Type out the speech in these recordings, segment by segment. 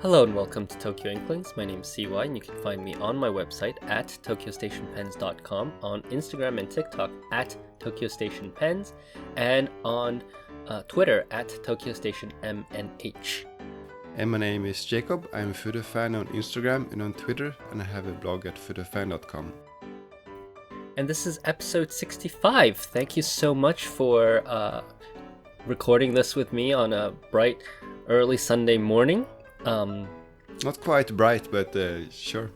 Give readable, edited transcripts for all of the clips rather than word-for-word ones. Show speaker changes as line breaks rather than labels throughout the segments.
Hello and welcome to Tokyo Inklings. My name is CY and you can find me on my website at tokyostationpens.com, on Instagram and TikTok at tokyostationpens, and on Twitter at tokyostationmnh.
And my name is Jacob. I'm a food fan on Instagram and on Twitter, and I have a blog at foodfan.com.
And this is episode 65. Thank you so much for recording this with me on a bright, early Sunday morning.
Not quite bright, but sure.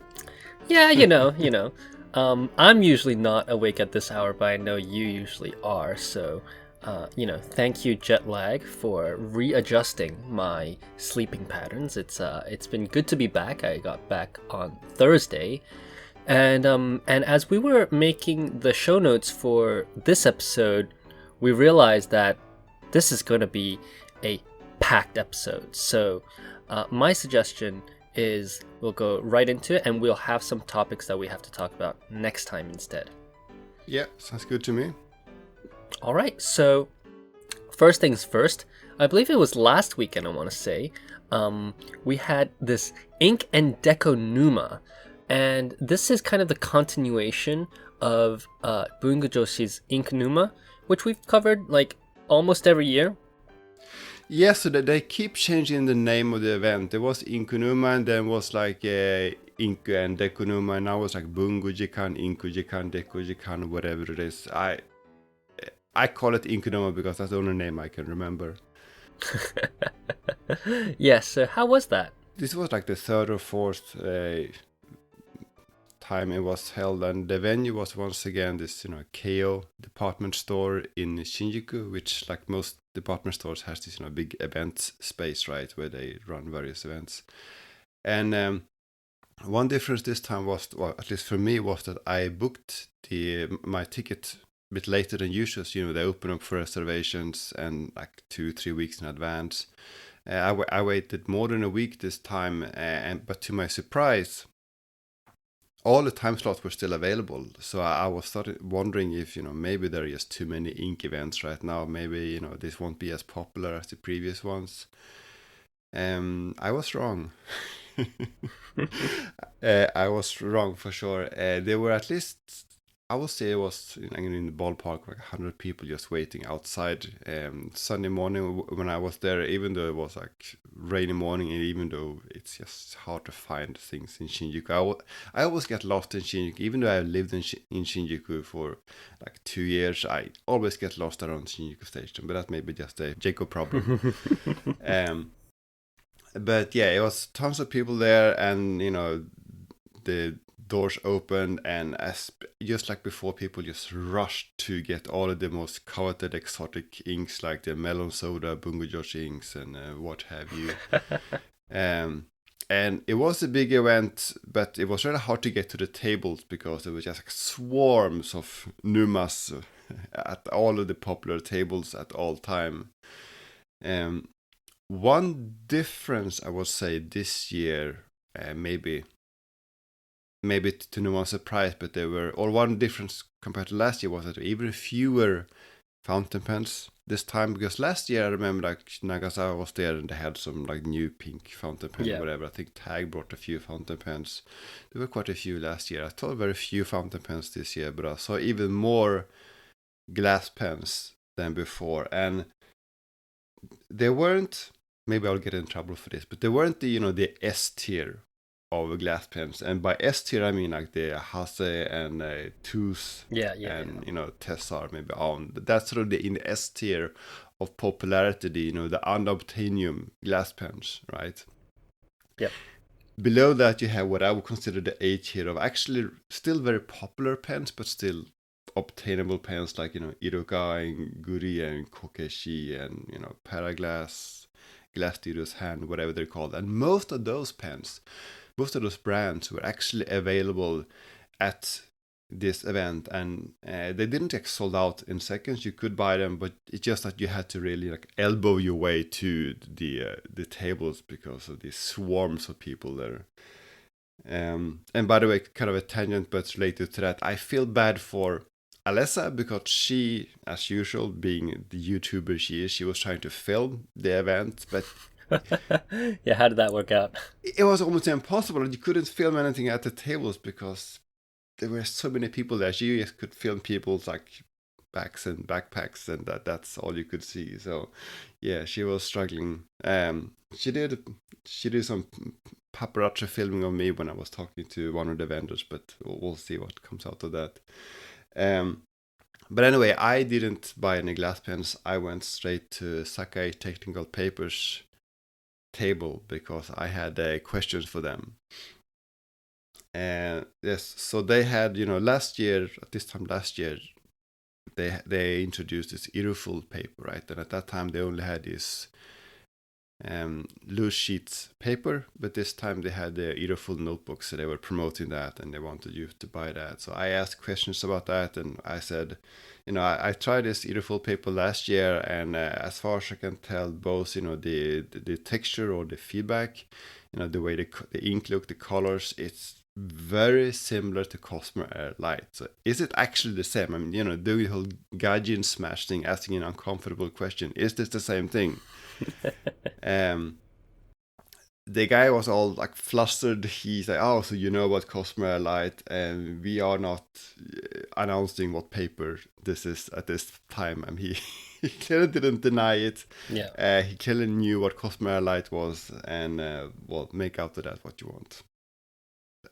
Yeah, you know. I'm usually not awake at this hour, but I know you usually are. So, thank you, jet lag, for readjusting my sleeping patterns. It's been good to be back. I got back on Thursday, and as we were making the show notes for this episode, we realized that this is going to be a packed episode. So, my suggestion is we'll go right into it and we'll have some topics that we have to talk about next time instead.
Yeah, sounds good to me.
All right, so first things first, I believe it was last weekend, I want to say, we had this Ink and Deco Numa, and this is kind of the continuation of Bungujoshi's Ink Numa, which we've covered like almost every year.
Yeah, so they keep changing the name of the event. There was Inkunuma, and then was like Inku and Dekunuma, and now it's like Bungujikan, Inkujikan, Dekujikan, whatever it is. I call it Inkunuma because that's the only name I can remember.
Yes, so how was that?
This was like the third or fourth time it was held, and the venue was once again this Keio department store in Shinjuku, which like most department stores has this big event space, right, where they run various events. And one difference this time was, well, at least for me, was that I booked my ticket a bit later than usual. So, they open up for reservations and like 2-3 weeks in advance. I waited more than a week this time, but to my surprise, all the time slots were still available. So I was started wondering if, maybe there are just too many ink events right now. Maybe, this won't be as popular as the previous ones. I was wrong. I was wrong for sure. There were at least, I would say it was in the ballpark, like 100 people just waiting outside. Sunday morning when I was there, even though it was like rainy morning, and even though it's just hard to find things in Shinjuku, I always get lost in Shinjuku. Even though I've lived in Shinjuku for like 2 years, I always get lost around Shinjuku Station. But that may be just a Jacob problem. But yeah, it was tons of people there, and the doors opened, and just like before, people just rushed to get all of the most coveted exotic inks, like the melon soda, Bungujoshi inks, and what have you. And it was a big event, but it was really hard to get to the tables because there were just like swarms of Numas at all of the popular tables at all time. One difference I would say this year, maybe to no one's surprise, but one difference compared to last year was that there were even fewer fountain pens this time, because last year I remember like Nagasawa was there and they had some like new pink fountain pen, whatever. I think Tag brought a few fountain pens. There were quite a few last year. I thought very few fountain pens this year, but I saw even more glass pens than before, and they weren't, maybe I'll get in trouble for this, but they weren't the S tier of glass pens. And by S tier I mean like the Hase and Tooth and Tessar, maybe on. That's sort of in the S tier of popularity, the unobtainium glass pens, right?
Yeah.
Below that you have what I would consider the A tier of actually still very popular pens, but still obtainable pens like Iroka and Guri and Kokeshi and Paraglass, Glass Studio's Hand, whatever they're called. And most of those brands were actually available at this event, and they didn't get sold out in seconds. You could buy them, but it's just that you had to really like elbow your way to the tables because of these swarms of people there. And by the way, kind of a tangent, but related to that, I feel bad for Alessa, because she, as usual, being the YouTuber she is, she was trying to film the event, but
Yeah, how did that work out?
It was almost impossible. You couldn't film anything at the tables because there were so many people there. You just could film people's like backs and backpacks, and that's all you could see. So yeah, she was struggling. She did some paparazzi filming of me when I was talking to one of the vendors, but we'll see what comes out of that. Um, but anyway, I didn't buy any glass pens. I went straight to Sakai Technical Papers table because I had questions for them. And yes, so they had, last year, at this time last year, they introduced this Iruful paper, right? And at that time they only had this loose sheets paper, but this time they had the Iruful notebooks, so they were promoting that and they wanted you to buy that. So I asked questions about that, and I said, I tried this Iruful paper last year, and as far as I can tell, both the texture or the feedback, the way the ink look, the colors, it's very similar to Cosmo Air Light. So is it actually the same? I mean, doing the whole Gaijin smash thing, asking an uncomfortable question. Is this the same thing? um, the guy was all like flustered. He's like, "Oh, so you know about Cosmo Air Light, and we are not announcing what paper this is at this time." And he clearly didn't deny it.
Yeah.
He clearly knew what Cosmo Air Light was, and well, make out of that what you want.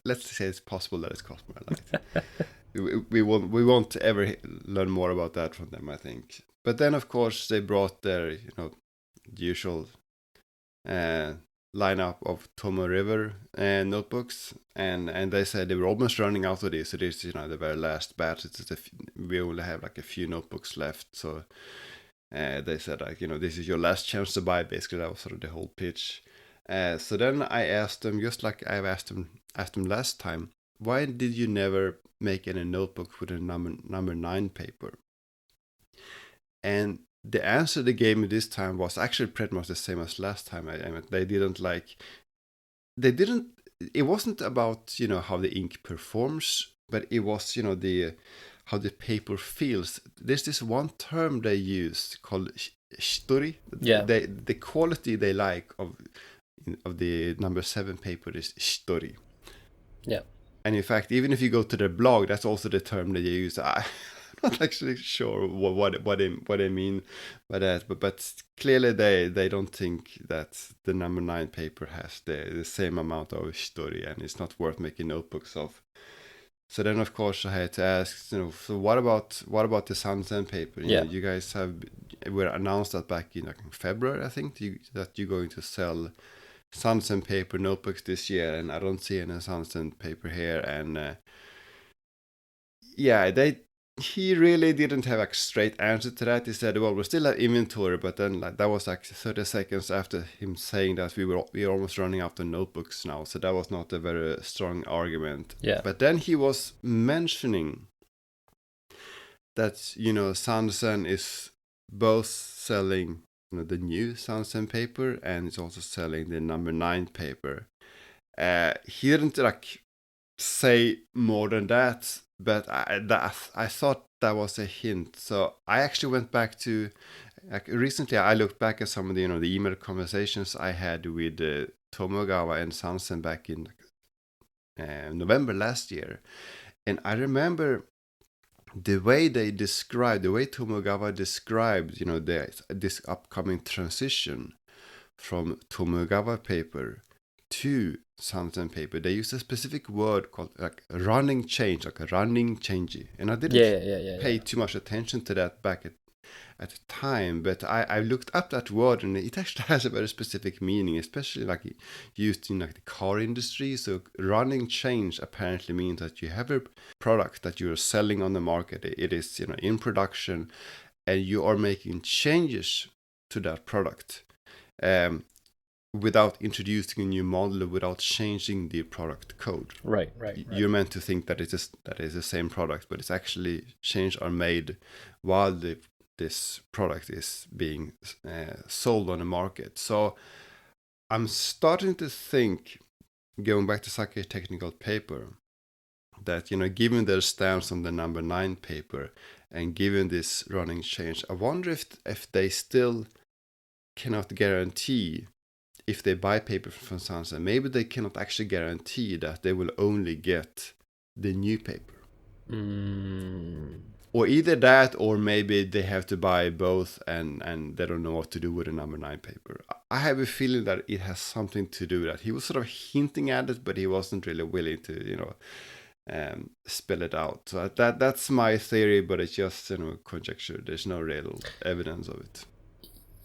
Let's say it's possible that it's Cosmo Air Light. we won't ever learn more about that from them, I think. But then, of course, they brought their the usual lineup of Tomo River notebooks, and they said they were almost running out of this. So this is the very last batch. We only have like a few notebooks left. So they said like this is your last chance to buy. Basically, that was sort of the whole pitch. So then I asked them, just like I've asked them last time, why did you never make any notebook with a number 9 paper? And the answer they gave me this time was actually pretty much the same as last time. It wasn't about how the ink performs, but it was how the paper feels. There's this one term they use called shitori.
Yeah.
The quality they like of the number 7 paper is shitori.
Yeah.
And in fact, even if you go to their blog, that's also the term they use. I'm not actually sure what they mean by that, but clearly they don't think that the number 9 paper has the same amount of story, and it's not worth making notebooks of. So then, of course, I had to ask, so what about the Sansen paper? You guys were announced that back in February, I think, that you're going to sell Sansen paper notebooks this year, and I don't see any Sansen paper here. And he really didn't have a straight answer to that. He said, "Well, we still have inventory," but then that was like 30 seconds after him saying that we're almost running out of notebooks now. So that was not a very strong argument.
Yeah.
But then he was mentioning that Sansen is both selling the new Sansen paper, and it's also selling the number 9 paper. He didn't say more than that, but I thought that was a hint. So I actually went back to recently. I looked back at some of the the email conversations I had with Tomogawa and Sansen back in November last year, and I remember the way Tomogawa described this upcoming transition from Tomogawa paper to Sansen paper. They use a specific word called running change, like a running changey. And I didn't pay too much attention to that back at the time, but I looked up that word, and it actually has a very specific meaning, especially used in the car industry. So running change apparently means that you have a product that you're selling on the market. It is in production, and you are making changes to that product. Without introducing a new model, without changing the product code.
Right.
You're meant to think that it is the same product, but it's actually changes are made while this product is being sold on the market. So I'm starting to think, going back to Sakai Technical Paper, that given their stance on the number 9 paper and given this running change, I wonder if they still cannot guarantee if they buy paper from Sansa, maybe they cannot actually guarantee that they will only get the new paper. Or either that, or maybe they have to buy both and they don't know what to do with the number 9 paper. I have a feeling that it has something to do with that. He was sort of hinting at it, but he wasn't really willing to, spell it out. So that's my theory, but it's just conjecture. There's no real evidence of it.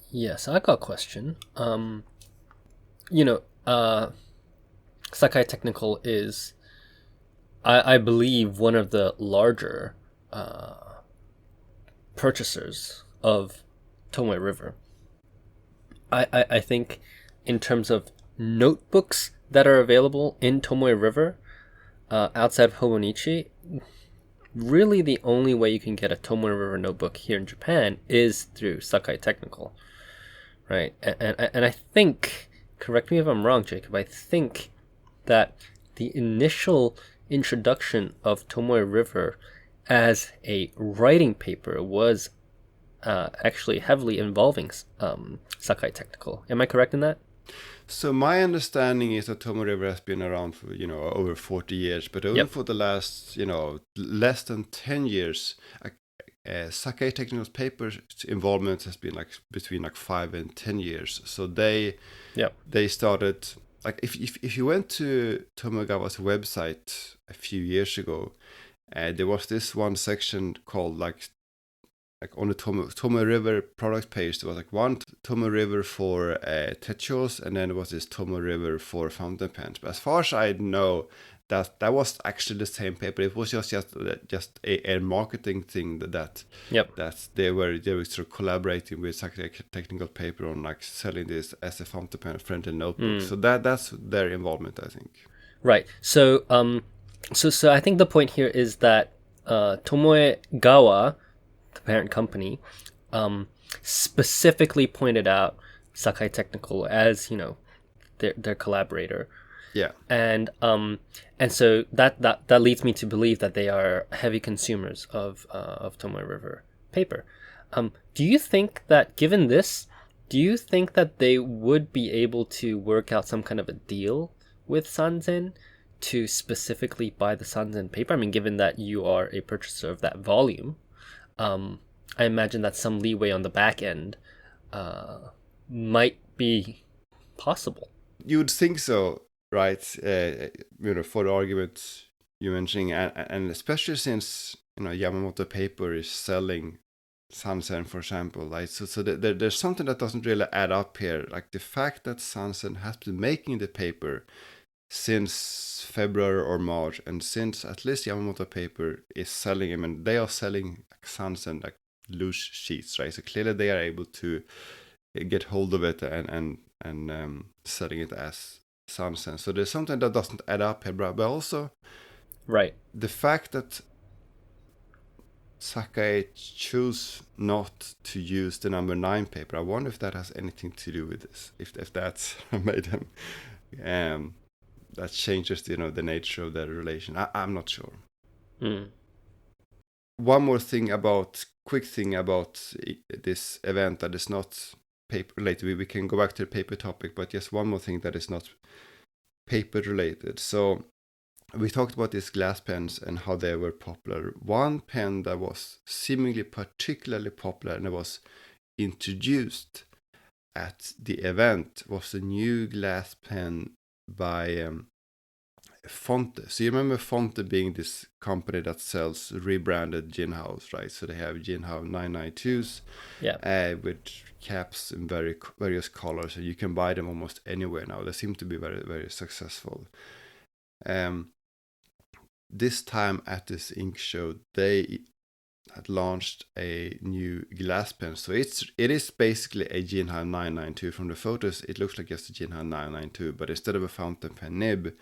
Yes, I got a question. Sakai Technical is, I believe, one of the larger purchasers of Tomoe River. I think in terms of notebooks that are available in Tomoe River, outside of Hobonichi, really the only way you can get a Tomoe River notebook here in Japan is through Sakai Technical, right? And I think, correct me if I'm wrong, Jacob, I think that the initial introduction of Tomoe River as a writing paper was actually heavily involving Sakai Technical. Am I correct in that?
So my understanding is that Tomoe River has been around for over 40 years, but only for the last less than 10 years. Sakai Technical's paper involvement has been between 5 and 10 years. So they started, if you went to Tomogawa's website a few years ago, there was this one section called on the Tomoe River product page, there was one Tomoe River for techos, and then there was this Tomoe River for fountain pens. But as far as I know, that was actually the same paper. It was just a marketing thing that they were sort of collaborating with Sakai Technical Paper on selling this as a fountain pen friendly notebook. So that's their involvement, I think.
Right. So so I think the point here is that Tomoegawa, the parent company, specifically pointed out Sakai Technical as their collaborator.
Yeah.
And so that leads me to believe that they are heavy consumers of Tomoe River paper. Do you think that, given this, do you think that they would be able to work out some kind of a deal with Sanzen to specifically buy the Sanzen paper? I mean, given that you are a purchaser of that volume, I imagine that some leeway on the back end might be possible.
You would think so, right? For the argument you're mentioning, and especially since Yamamoto Paper is selling Sansen, for example, right? So there's something that doesn't really add up here. Like the fact that Sansen has been making the paper since February or March, and since at least Yamamoto Paper is selling them, and they are selling Sansen loose sheets, right? So clearly they are able to get hold of it and selling it as Sansen. So there's something that doesn't add up here, but also the fact that Sakai chose not to use the number 9 paper. I wonder if that has anything to do with this. If that's made them, that changes the nature of their relation. I'm not sure. One more quick thing about this event that is not paper related. We can go back to the paper topic, but just one more thing that is not paper related. So we talked about these glass pens and how they were popular. One pen that was seemingly particularly popular and was introduced at the event was a new glass pen by Fonte. So you remember Fonte being this company that sells rebranded gin house, right? So they have gin house 992s with caps in various colors, and you can buy them almost anywhere now. They seem to be very, very successful. This time at this ink show, they had launched a new glass pen. So it is basically a Jinha 992. From the photos, it looks like just a Jinha 992, but instead of a fountain pen nib,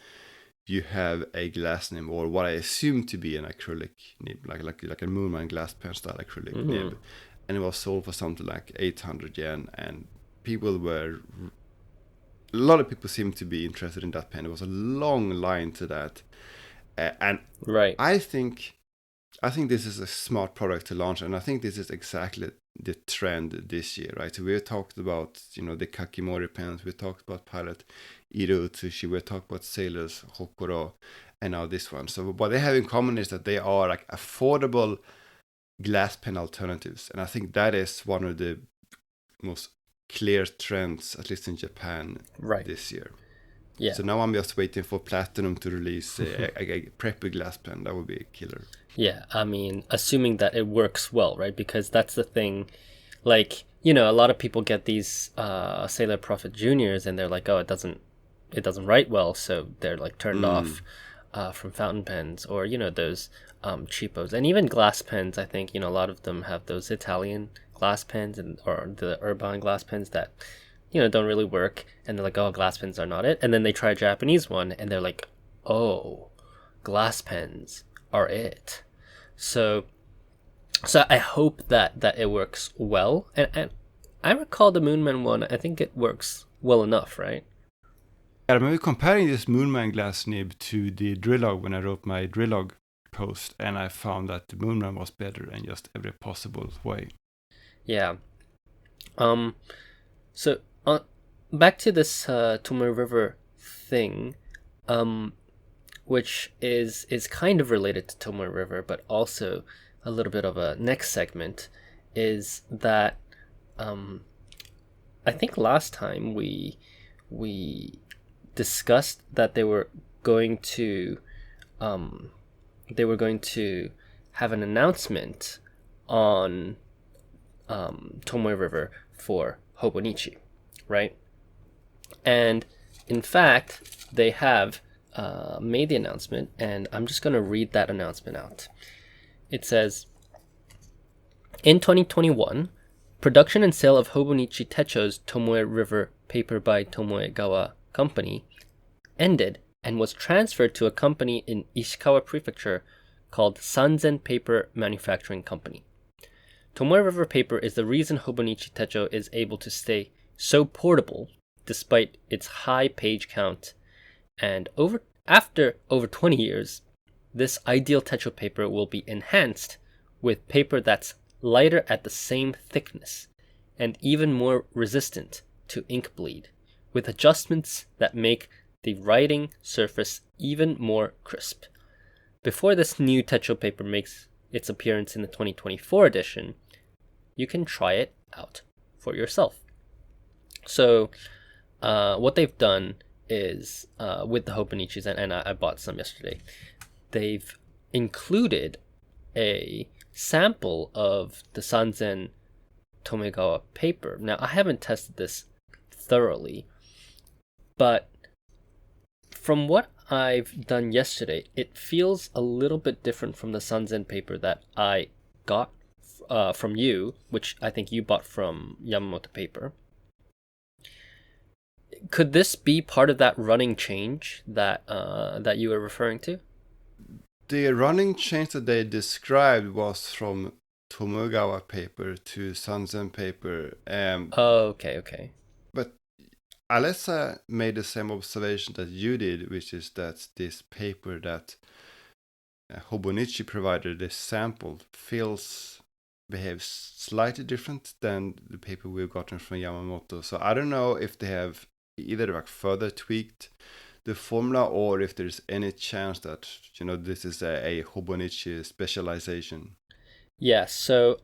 you have a glass nib, or what I assume to be an acrylic nib, like a Moonman glass pen style acrylic nib. And it was sold for something like 800 yen, and a lot of people seem to be interested in that pen. There was a long line to that. And I think I think this is a smart product to launch, and I think this is exactly the trend this year, right? So we talked about, the Kakimori pens, we talked about Pilot Iro Utsushi, we talked about Sailors Hokoro, and now this one. So what they have in common is that they are like affordable glass pen alternatives, and I think that is one of the most clear trends, at least in Japan,
Right.
this year.
Yeah.
So now I'm just waiting for Platinum to release a preppy glass pen. That would be a killer.
Yeah, I mean, assuming that it works well, right? Because that's the thing. Like, a lot of people get these Sailor Prophet Juniors, and they're like, oh, it doesn't write well, so they're like turned off from fountain pens, or those cheapos, and even glass pens. I think a lot of them have those Italian glass pens or the Urban glass pens that don't really work, and they're like, oh, glass pens are not it, and then they try a Japanese one, and they're like, oh, glass pens are it. So I hope that it works well, and I recall the Moonman one. I think it works well enough, right?
I remember comparing this Moonman glass nib to the Drillog when I wrote my Drillog post, and I found that the Moonman was better in just every possible way.
Yeah. So back to this Tomoe River thing, which is kind of related to Tomoe River, but also a little bit of a next segment, is that I think last time we discussed that they were going to have an announcement on Tomoe River for Hobonichi, right? And in fact, they have made the announcement, and I'm just going to read that announcement out. It says, in 2021, production and sale of Hobonichi Techo's Tomoe River paper by Tomoegawa Company ended and was transferred to a company in Ishikawa Prefecture called Sanzen Paper Manufacturing Company. Tomoe River paper is the reason Hobonichi Techo is able to stay so portable despite its high page count, and after over 20 years, this ideal Techo paper will be enhanced with paper that's lighter at the same thickness and even more resistant to ink bleed, with adjustments that make the writing surface even more crisp. Before this new Techo paper makes its appearance in the 2024 edition, you can try it out for yourself. So what they've done is, with the Hobonichis, and I bought some yesterday, they've included a sample of the Sanzen Tomegawa paper. Now, I haven't tested this thoroughly, but from what I've done yesterday, it feels a little bit different from the Sanzen paper that I got from you, which I think you bought from Yamamoto Paper. Could this be part of that running change that you were referring to?
The running change that they described was from Tomogawa paper to Sanzen paper.
Okay.
But Alessa made the same observation that you did, which is that this paper that Hobonichi provided, this sample, behaves slightly different than the paper we've gotten from Yamamoto. So I don't know if they have either like further tweaked the formula, or if there's any chance that this is a Hobonichi specialization.
Yeah. So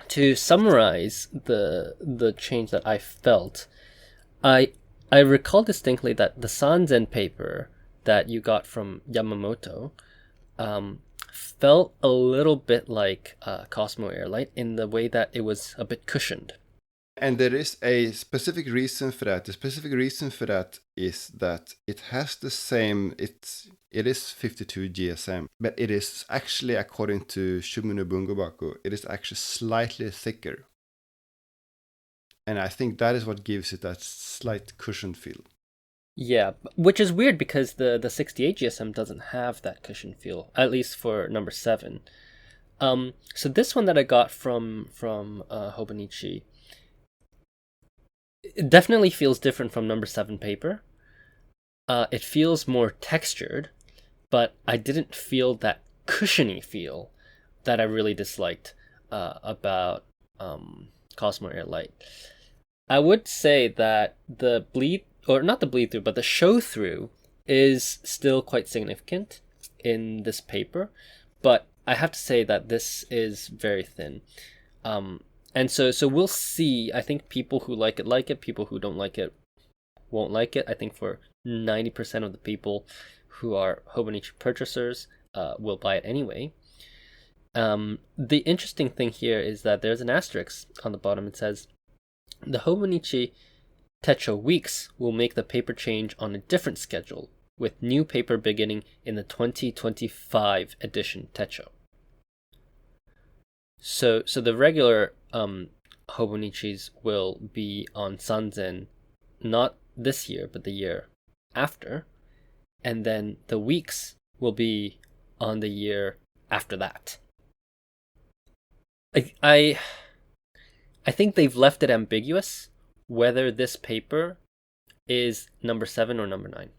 to summarize the change that I felt, I recall distinctly that the Sanzen paper that you got from Yamamoto felt a little bit like Cosmo Airlight in the way that it was a bit cushioned.
And there is a specific reason for that. The specific reason for that is that it has the same, it is 52 GSM, but it is actually, according to Shumino Bungobaku, it is actually slightly thicker. And I think that is what gives it that slight cushion feel.
Yeah, which is weird because the 68 GSM doesn't have that cushion feel, at least for number 7. So this one that I got from Hobonichi, it definitely feels different from number 7 paper. It feels more textured, but I didn't feel that cushiony feel that I really disliked about Cosmo Air Light. I would say that the bleed, or not the bleed through, but the show through is still quite significant in this paper, but I have to say that this is very thin. And so we'll see. I think people who like it. People who don't like it won't like it. I think for 90% of the people who are Hobonichi purchasers will buy it anyway. The interesting thing here is that there's an asterisk on the bottom. It says, the Hobonichi Techo weeks will make the paper change on a different schedule, with new paper beginning in the 2025 edition Techo. So the regular Hobonichis will be on Sanzen, not this year, but the year after, and then the weeks will be on the year after that. I think they've left it ambiguous whether this paper is number 7 or number 9.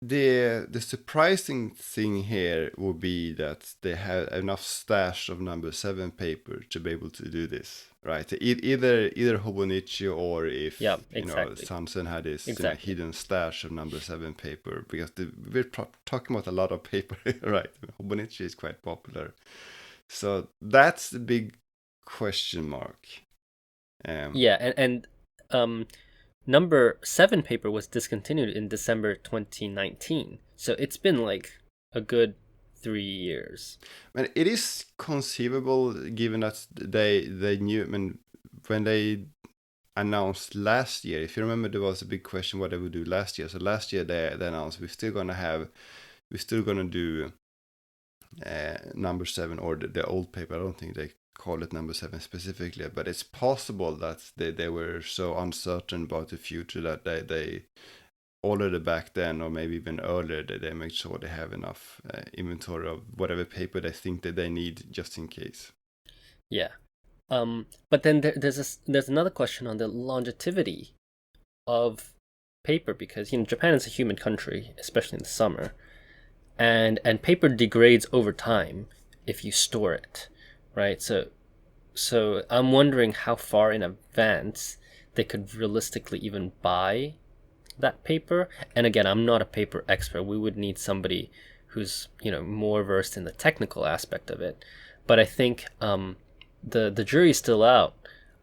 The surprising thing here would be that they have enough stash of number 7 paper to be able to do this, right? Either Hobonichi, or if Sansen had this hidden stash of number 7 paper, because we're talking about a lot of paper, right? Hobonichi is quite popular, so that's the big question mark.
And number 7 paper was discontinued in December 2019, so it's been like a good 3 years.
And it is conceivable, given that they knew, I mean, when they announced last year, if you remember, there was a big question what they would do last year. So last year they announced we're still gonna do number 7, or the old paper. I don't think they call it number 7 specifically, but it's possible that they were so uncertain about the future that they already back then, or maybe even earlier, that they make sure they have enough inventory of whatever paper they think that they need, just in case.
Yeah. But then there's another question on the longevity of paper, because Japan is a humid country, especially in the summer, and paper degrades over time if you store it, right? So I'm wondering how far in advance they could realistically even buy that paper. And again, I'm not a paper expert. We would need somebody who's more versed in the technical aspect of it. But I think the jury's still out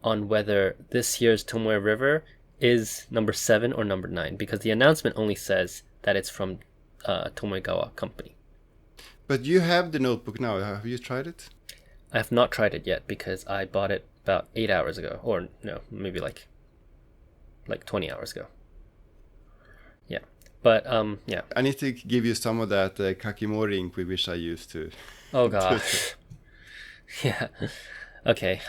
on whether this year's Tomoe River is number 7 or number 9, because the announcement only says that it's from Tomoegawa company.
But you have the notebook now. Have you tried it?
I have not tried it yet, because I bought it about 8 hours ago, or no, maybe like 20 hours ago. Yeah, but yeah.
I need to give you some of that Kakimori ink we wish I used to.
Oh gosh. Yeah. Okay.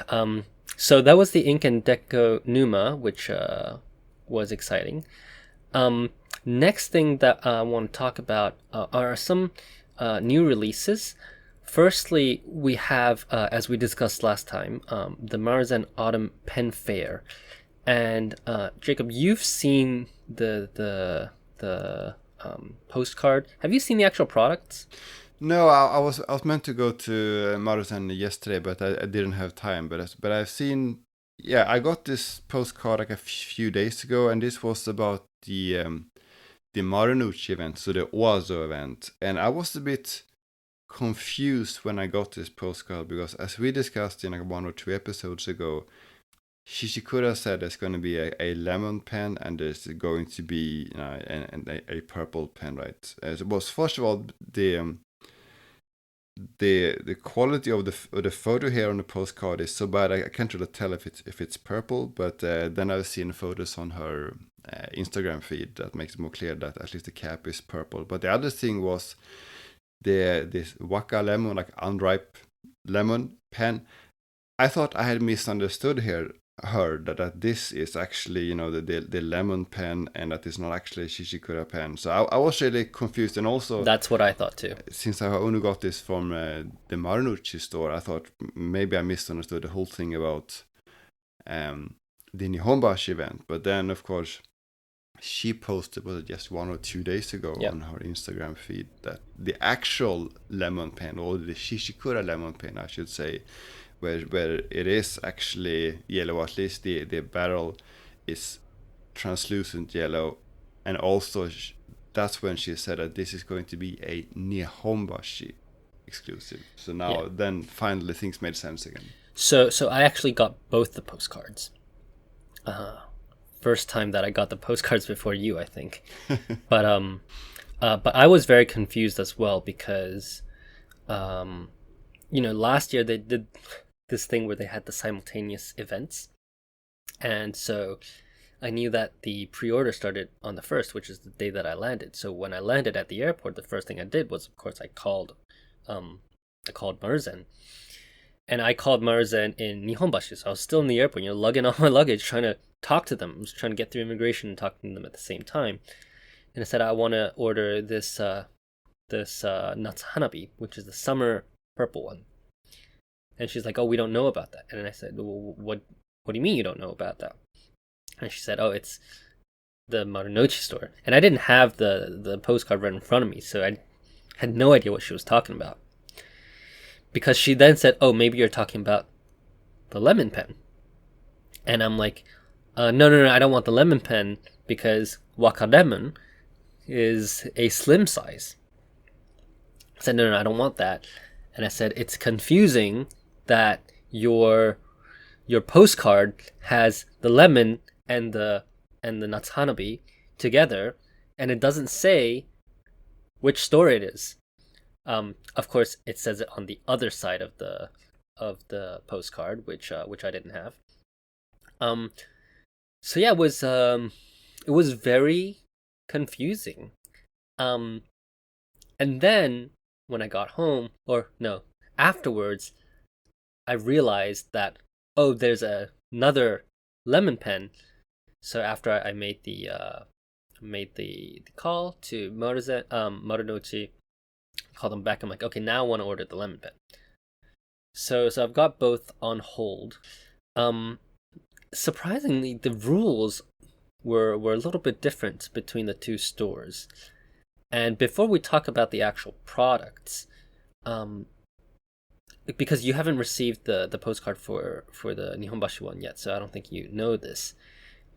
So that was the Ink and Deco Numa, which was exciting. Next thing that I want to talk about are some new releases. Firstly, we have, as we discussed last time, the Maruzen Autumn Pen Fair, and Jacob, you've seen the postcard. Have you seen the actual products?
No, I was meant to go to Maruzen yesterday, but I didn't have time. But I've seen. Yeah, I got this postcard like a few days ago, and this was about the Marunouchi event, so the Oazo event, and I was a bit confused when I got this postcard, because as we discussed in like 1 or 2 episodes ago, Shishikura said there's going to be a lemon pen, and there's going to be a purple pen, right? So it was, first of all, the quality of the photo here on the postcard is so bad I can't really tell if it's purple, but then I've seen photos on her Instagram feed that makes it more clear that at least the cap is purple. But the other thing was this Waka lemon, like unripe lemon pen. I thought I had misunderstood her that this is actually the lemon pen, and that is not actually Shishikura pen. So I was really confused, and also
that's what I thought too.
Since I only got this from the Marunouchi store, I thought maybe I misunderstood the whole thing about the Nihonbashi event. But then, of course, she posted, was it just 1 or 2 days ago
Yep.
on her Instagram feed, that the actual lemon pen, or the Shishikura lemon pen, I should say, where it is actually yellow, at least the barrel is translucent yellow, and also that's when she said that this is going to be a Nihonbashi exclusive. So now, then finally things made sense again.
So I actually got both the postcards. First time that I got the postcards before you, I think. But I was very confused as well because, last year they did this thing where they had the simultaneous events, and so I knew that the pre-order started on the 1st, which is the day that I landed. So when I landed at the airport, the first thing I did was, of course, I called Maruzen. And I called Maruzen in Nihonbashi, so I was still in the airport, lugging all my luggage, trying to talk to them. I was trying to get through immigration and talking to them at the same time. And I said, I want to order this Natsuhanabi, which is the summer purple one. And she's like, oh, we don't know about that. And I said, well, what do you mean you don't know about that? And she said, oh, it's the Marunouchi store. And I didn't have the postcard right in front of me, so I had no idea what she was talking about. Because she then said, oh, maybe you're talking about the lemon pen. And I'm like, no, I don't want the lemon pen because Wakalemon is a slim size. I said, no, I don't want that. And I said, it's confusing that your postcard has the lemon and the Natsuhanabi together, and it doesn't say which store it is. Of course, it says it on the other side of the postcard, which I didn't have. So yeah, it was very confusing. And then when I got home, afterwards, I realized that there's another lemon pen. So after I made the call to Marunouchi, called them back. I'm like, okay, now I want to order the lemon pen. So I've got both on hold. Surprisingly, the rules were a little bit different between the two stores. And before we talk about the actual products, because you haven't received the postcard for the Nihonbashi one yet, so I don't think you know this.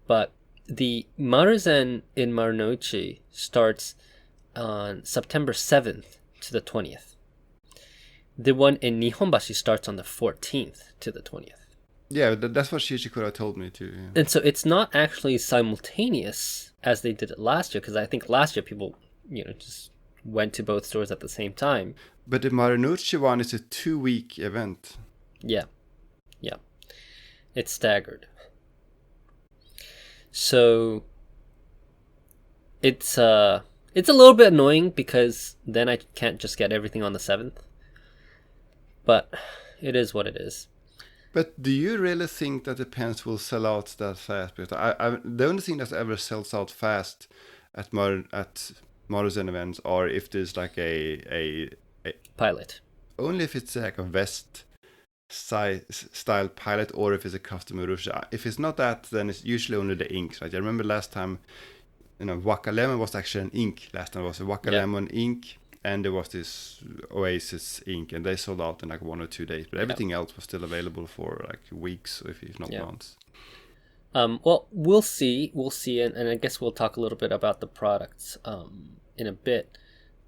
But the Maruzen in Marunouchi starts on September 7th to the 20th. The one in Nihonbashi starts on the 14th to the 20th.
Yeah, that's what Shishikura told me too. Yeah.
And so it's not actually simultaneous as they did it last year, because I think last year people, just went to both stores at the same time.
But the Marunouchi one is a 2-week event.
Yeah. It's staggered. So it's a little bit annoying because then I can't just get everything on the 7th. But it is what it is.
But do you really think that the pens will sell out that fast? Because the only thing that ever sells out fast at Maruzen events are if there's like a
pilot.
Only if it's like a vest style pilot, or if it's a custom Urusha. If it's not that, then it's usually only the inks. Right? I remember last time, Waka Lemon was actually an ink. Last time it was a Waka Lemon ink, and there was this Oasis ink, and they sold out in like 1 or 2 days. But everything else was still available for like weeks, if not months.
Well, we'll see, and I guess we'll talk a little bit about the products in a bit.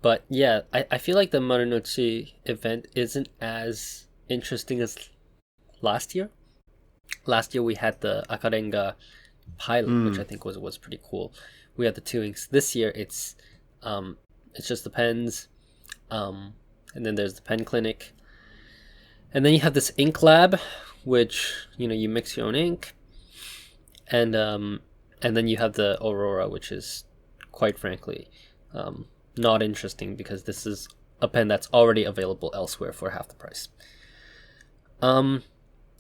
But yeah, I feel like the Marunouchi event isn't as interesting as last year. Last year we had the Akarenga pilot, which I think was pretty cool. We had the 2 inks. This year it's just the pens, and then there's the pen clinic, and then you have this ink lab, which you mix your own ink, and then you have the Aurora, which is quite frankly not interesting because this is a pen that's already available elsewhere for half the price.
And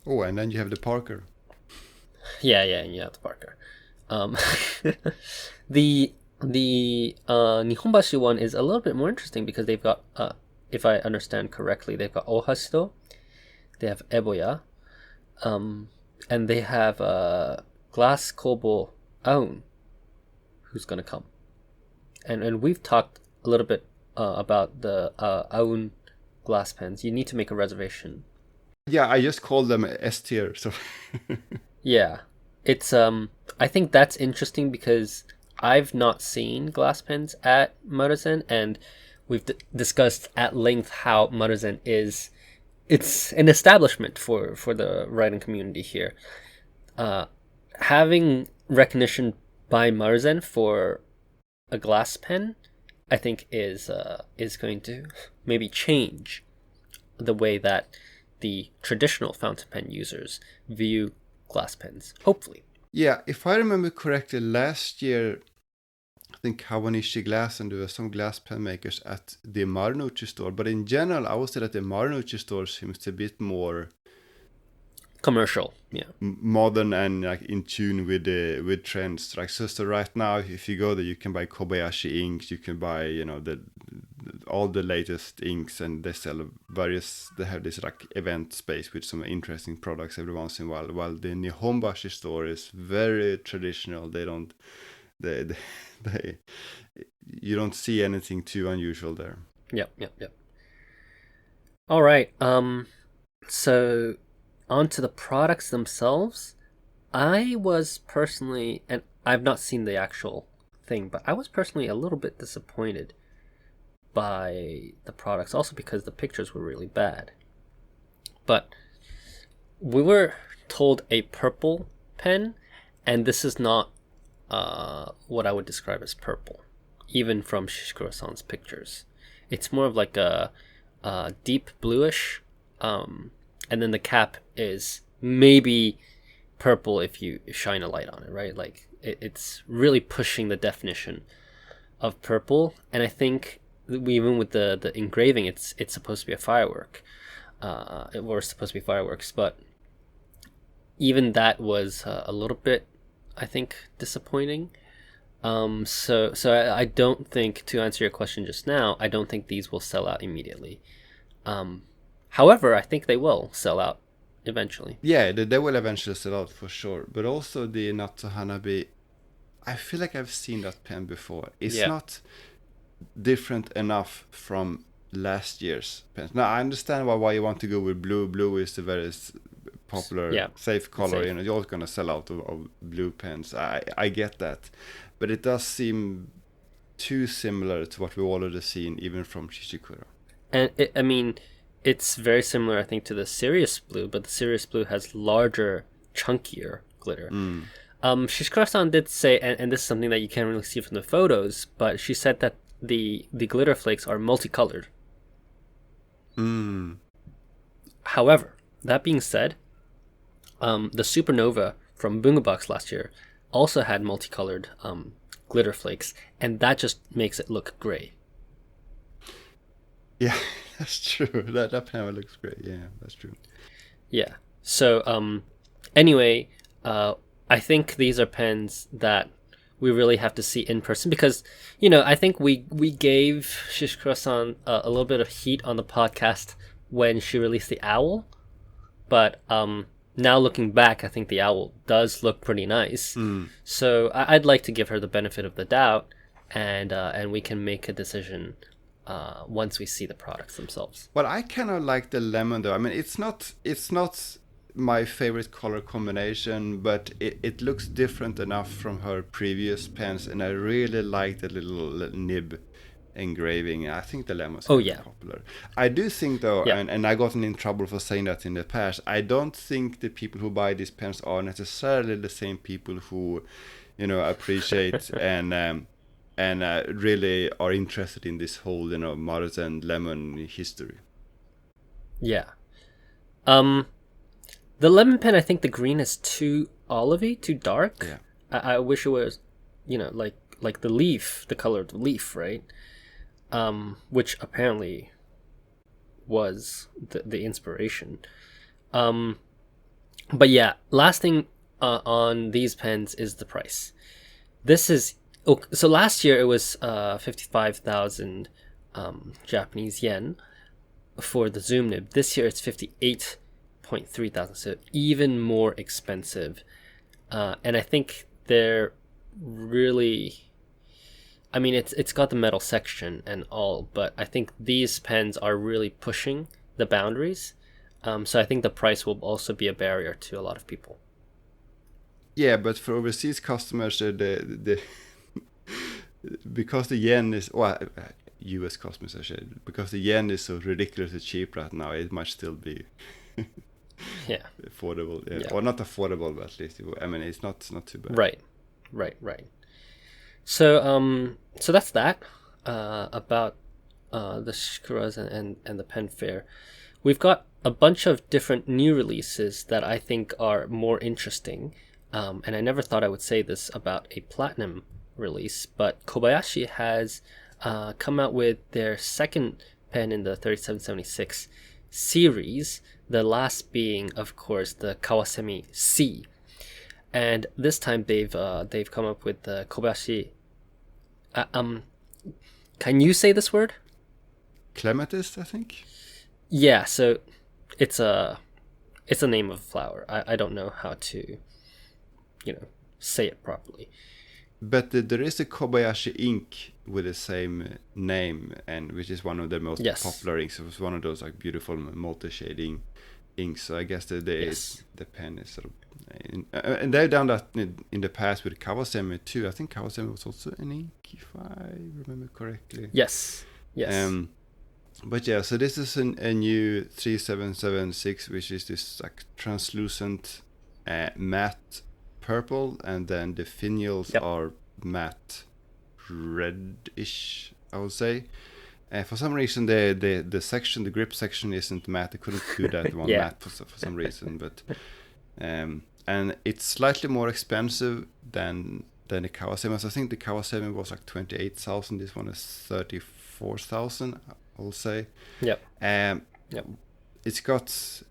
then you have the Parker.
Yeah, and you have the Parker. The Nihonbashi one is a little bit more interesting because they've got, if I understand correctly, they've got Ohashito, they have Eboya, and they have Glass Kobo Aun, who's gonna come. And we've talked a little bit about the Aoun glass pens. You need to make a reservation.
Yeah, I just call them S tier. So
Yeah, it's I think that's interesting because I've not seen glass pens at Murderzen, and we've discussed at length how Murderzen is. It's an establishment for the writing community here. Having recognition by Murderzen for a glass pen, I think is going to maybe change the way that the traditional fountain pen users view glass pens. Hopefully.
yeah, if I remember correctly, last year I think Kawanishi Glass and there were some glass pen makers at the Marunouchi store. But in general, I would say that the Marunouchi store seems a bit more
Commercial, yeah.
modern and like in tune with trends. Like so right now, if you go there, you can buy Kobayashi inks, you can buy all the latest inks, and they sell various. They have this like event space with some interesting products every once in a while. While the Nihonbashi store is very traditional. They you don't see anything too unusual there.
Yep. All right. So on to the products themselves. I was personally, and I've not seen the actual thing, but I was personally a little bit disappointed by the products, also because the pictures were really bad. But we were told a purple pen, and this is not what I would describe as purple, even from Shishikura-san's pictures. It's more of like a deep bluish, and then the cap is maybe purple if you shine a light on it, right? Like it's really pushing the definition of purple, and I think even with the engraving, it's supposed to be a firework, or supposed to be fireworks, but even that was a little bit, I think, disappointing. So I don't think, to answer your question just now, I don't think these will sell out immediately. However, I think they will sell out eventually.
Yeah, they will eventually sell out for sure. But also the Natsu Hanabi, I feel like I've seen that pen before. It's not different enough from last year's pens. Now I understand why you want to go with blue. Blue is the very popular, safe color.
Safe.
You're always gonna sell out of blue pens. I get that, but it does seem too similar to what we've already seen, even from Shishikura.
And I mean, it's very similar, I think, to the Sirius Blue, but the Sirius Blue has larger, chunkier glitter. Shishikura-san did say, and this is something that you can't really see from the photos, but she said that the glitter flakes are multicolored. However, that being said, the Supernova from Bungubox last year also had multicolored glitter flakes, and that just makes it look gray.
Yeah, that's true. That pen looks great. Yeah, that's true.
Yeah. So anyway, I think these are pens that we really have to see in person because, I think we gave Shishikura-san a little bit of heat on the podcast when she released the owl, but now looking back, I think the owl does look pretty nice. So I'd like to give her the benefit of the doubt, and we can make a decision once we see the products themselves.
Well, I kind of like the lemon though. I mean, it's not my favorite color combination, but it looks different enough from her previous pens, and I really like the little nib engraving. I think the lemon's popular. I do think though, and I gotten in trouble for saying that in the past, I don't think the people who buy these pens are necessarily the same people who, appreciate and really are interested in this whole, Mars and lemon history.
Yeah. The lemon pen, I think the green is too olivey, too dark.
Yeah.
I wish it was, like the leaf, the color of the leaf, right? Which apparently was the inspiration. But yeah, last thing on these pens is the price. This is so last year it was 55,000 Japanese yen for the zoom nib. This year it's 58,300, so even more expensive. And I think they're really I mean, it's got the metal section and all, but I think these pens are really pushing the boundaries. So I think the price will also be a barrier to a lot of people.
Yeah, but for overseas customers, the because the yen is U.S. customers I said, because the yen is so ridiculously cheap right now, it might still be
Yeah.
affordable. Yeah.
Yeah.
Or not affordable, but at least I mean it's not too bad.
Right. So that's that about the Shikuras and the pen fair. We've got a bunch of different new releases that I think are more interesting. And I never thought I would say this about a platinum release, but Kobayashi has come out with their second pen in the 3776 series, the last being, of course, the Kawasemi C. And this time they've come up with the Kobayashi. Can you say this word?
Clematis, I think.
Yeah, so it's a name of a flower. I don't know how to, say it properly.
But there is a Kobayashi ink with the same name, and which is one of the most popular inks. It was one of those like beautiful multi-shading inks. So I guess the pen is sort of, and they've done that in the past with Kawasemi too. I think Kawasemi was also an ink, if I remember correctly.
Yes.
But yeah, so this is a new 3776, which is this like translucent matte purple, and then the finials are matte reddish, I would say. For some reason, the grip section isn't matte. I couldn't do that one matte for some reason, but and it's slightly more expensive than the Kawasemi. So I think the Kawasemi was like 28,000. This one is 34,000. I will say. It's got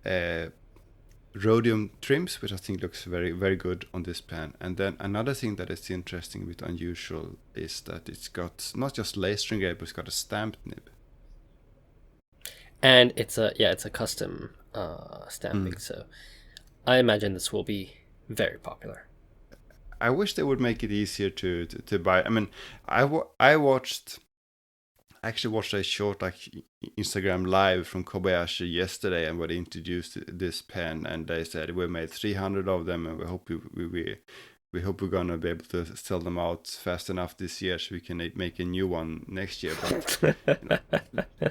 rhodium trims, which I think looks very, very good on this pen. And then another thing that is interesting, a bit unusual, is that it's got not just laser engraved, but it's got a stamped nib.
And it's a custom stamping. So I imagine this will be very popular.
I wish they would make it easier to buy. I mean, I actually watched a short like Instagram live from Kobayashi yesterday, and where they introduced this pen, and they said we made 300 of them, and we hope we hope we're gonna be able to sell them out fast enough this year so we can make a new one next year. But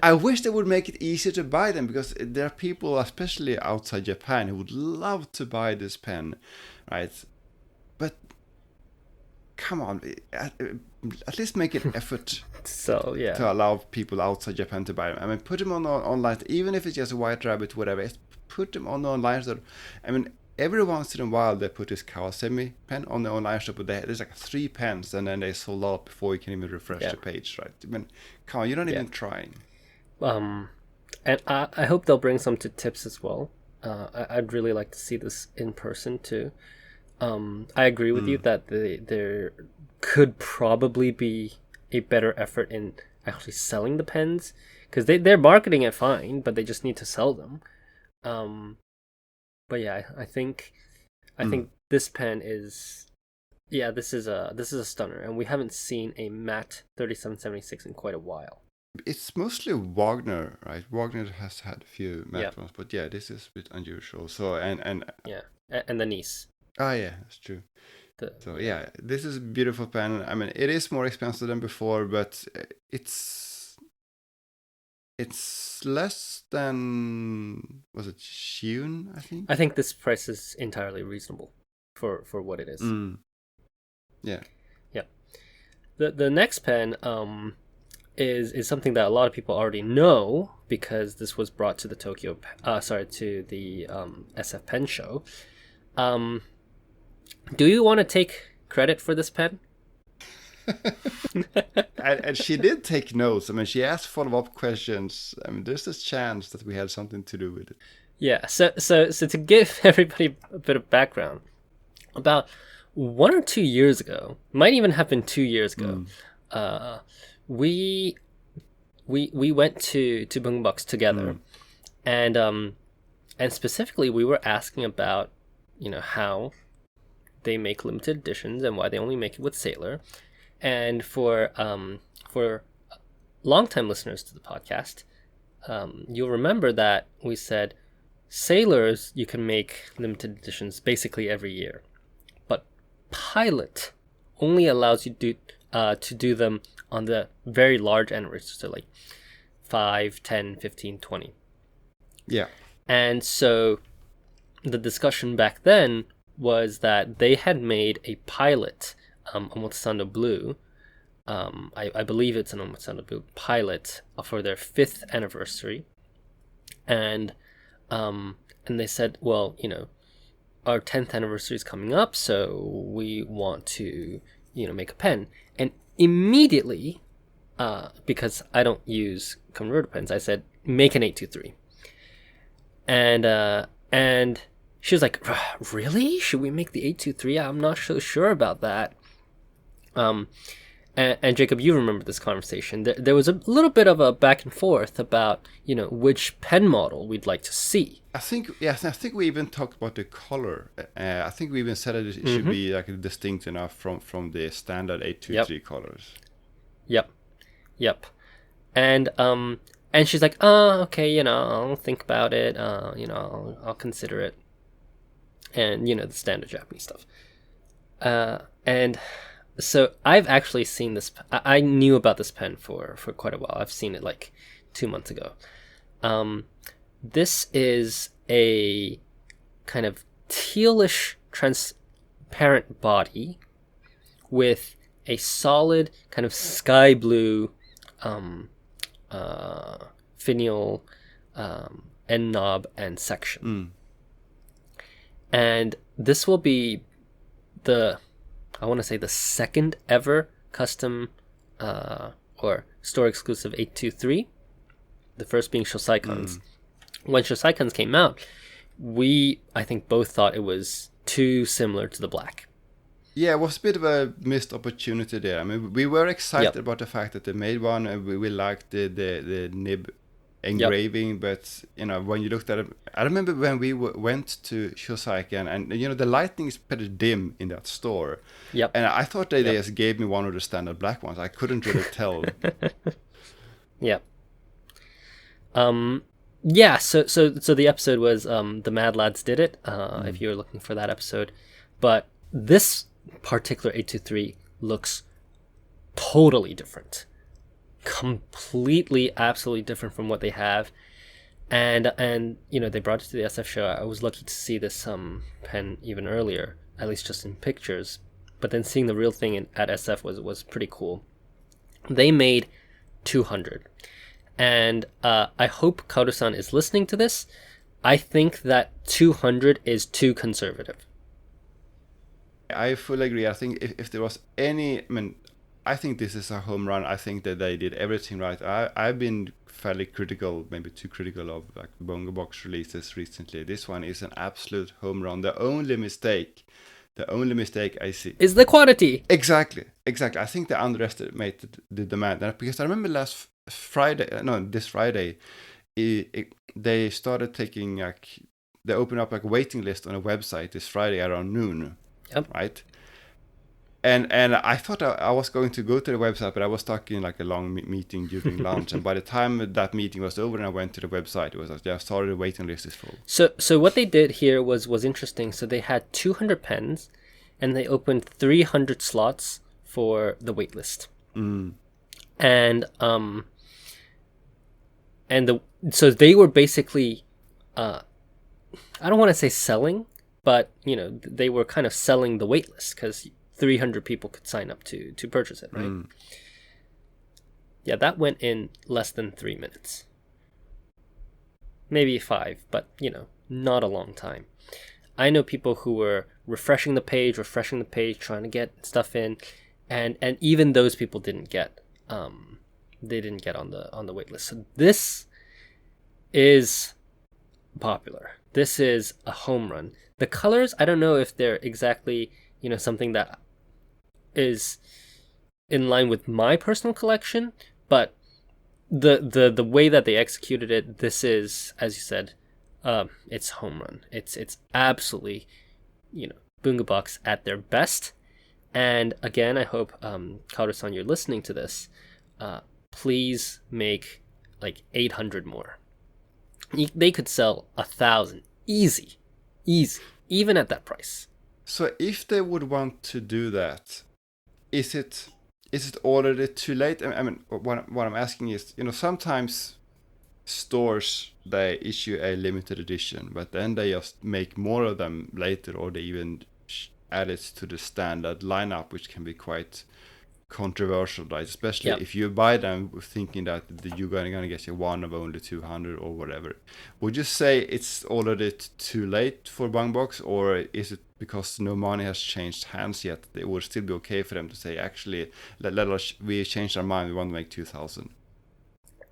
I wish they would make it easier to buy them, because there are people, especially outside Japan, who would love to buy this pen, right? But come on, at least make an effort to allow people outside Japan to buy them. I mean, put them on online, even if it's just a White Rabbit, whatever. Put them on the online store. I mean, every once in a while they put this Kawasemi pen on the online shop, but there's like 3 pens, and then they sold out before you can even refresh the page, right? I mean, come on, you're not even trying.
And I hope they'll bring some to Tips as well. I'd really like to see this in person too. I agree with you that there could probably be a better effort in actually selling the pens, because they're marketing it fine, but they just need to sell them. But yeah, I think this pen is this is a stunner, and we haven't seen a matte 3776 in quite a while.
It's mostly Wagner, right? Wagner has had a few matte ones, but yeah, this is a bit unusual. So and
the Nice.
Ah, yeah, that's true. So yeah, this is a beautiful pen. I mean, it is more expensive than before, but it's less than, was it Shun, I think?
I think this price is entirely reasonable for what it is.
Yeah.
The next pen is something that a lot of people already know, because this was brought to the to the SF Pen Show. Do you want to take credit for this pen?
and she did take notes. I mean, she asked follow-up questions. I mean, there's this chance that we had something to do with it. Yeah,
so to give everybody a bit of background, about 1 or 2 years ago, might even have been 2 years ago, we went to Bungujoshi together, and specifically we were asking about, how they make limited editions and why they only make it with Sailor. And for longtime listeners to the podcast, you'll remember that we said Sailors, you can make limited editions basically every year. But Pilot only allows you to do them on the very large anniversaries, so like 5, 10, 15, 20.
Yeah.
And so the discussion back then was that they had made a Pilot, Omotesando Blue. I believe it's an Omotesando Blue Pilot for their 5th anniversary. And they said, well, our 10th anniversary is coming up, so we want to, make a pen. And immediately, because I don't use converter pens, I said, make an 823. And she was like, really? Should we make the 823? I'm not so sure about that. And Jacob, you remember this conversation. There was a little bit of a back and forth about, which pen model we'd like to see.
I think we even talked about the color. I think we even said that it should be like distinct enough from the standard 823 colors.
Yep. And she's like, oh, okay, I'll think about it. I'll consider it. And, the standard Japanese stuff. And so I've actually seen this. I knew about this pen for quite a while. I've seen it like 2 months ago. This is a kind of tealish transparent body with a solid kind of sky blue finial end knob and section. And this will be the second ever custom or store exclusive 823. The first being Shosaikan's. When Shosaikan's came out, I think both thought it was too similar to the black.
Yeah, it was a bit of a missed opportunity there. I mean, we were excited about the fact that they made one, and we liked the nib engraving, but when you looked at it, I remember when we went to Shosaikan, and the lighting is pretty dim in that store. And I thought they just gave me one of the standard black ones. I couldn't really tell. So the episode was the Mad Lads did it, if you were looking for that episode. But this particular 823 looks totally different. Completely, absolutely different from what they have. And they brought it to the SF show. I was lucky to see this pen even earlier, at least just in pictures. But then seeing the real thing at SF was pretty cool. They made 200. And I hope Kaoru-san is listening to this. I think that 200 is too conservative. I fully agree. I think if there was I think this is a home run. I think that they did everything right. I've been fairly critical, maybe too critical of like Bungo Box releases recently. This one is an absolute home run. The only mistake I see
is the quantity.
Exactly. I think they underestimated the demand. Because I remember this Friday, they started taking they opened up a waiting list on a website this Friday around noon. Right. And I thought I was going to go to the website, but I was stuck in like a long meeting during lunch. And by the time that meeting was over and I went to the website, it was like, sorry, the waiting list is full.
So what they did here was interesting. So they had 200 pens, and they opened 300 slots for the wait list. So they were basically, I don't want to say selling, but they were kind of selling the wait list because 300 people could sign up to purchase it, right? Yeah, that went in less than 3 minutes. Maybe 5, but, not a long time. I know people who were refreshing the page, trying to get stuff in, and even those people didn't get on the wait list. So this is popular. This is a home run. The colors, I don't know if they're exactly, something that is in line with my personal collection, but the way that they executed it, this is, as you said, it's home run. It's absolutely, Bungo Box at their best. And again, I hope, Kaoru-san, you're listening to this. Please make like 800 more. They could sell 1,000 easy, even at that price.
So if they would want to do that, is it already too late? I mean, what I'm asking is, sometimes stores, they issue a limited edition, but then they just make more of them later, or they even add it to the standard lineup, which can be quite controversial, right? Especially if you buy them thinking that you're gonna get one of only 200 or whatever. Would you say it's already too late for Bangbox, or is it because no money has changed hands yet? It would still be okay for them to say, actually, we changed our mind, we want to make 2,000.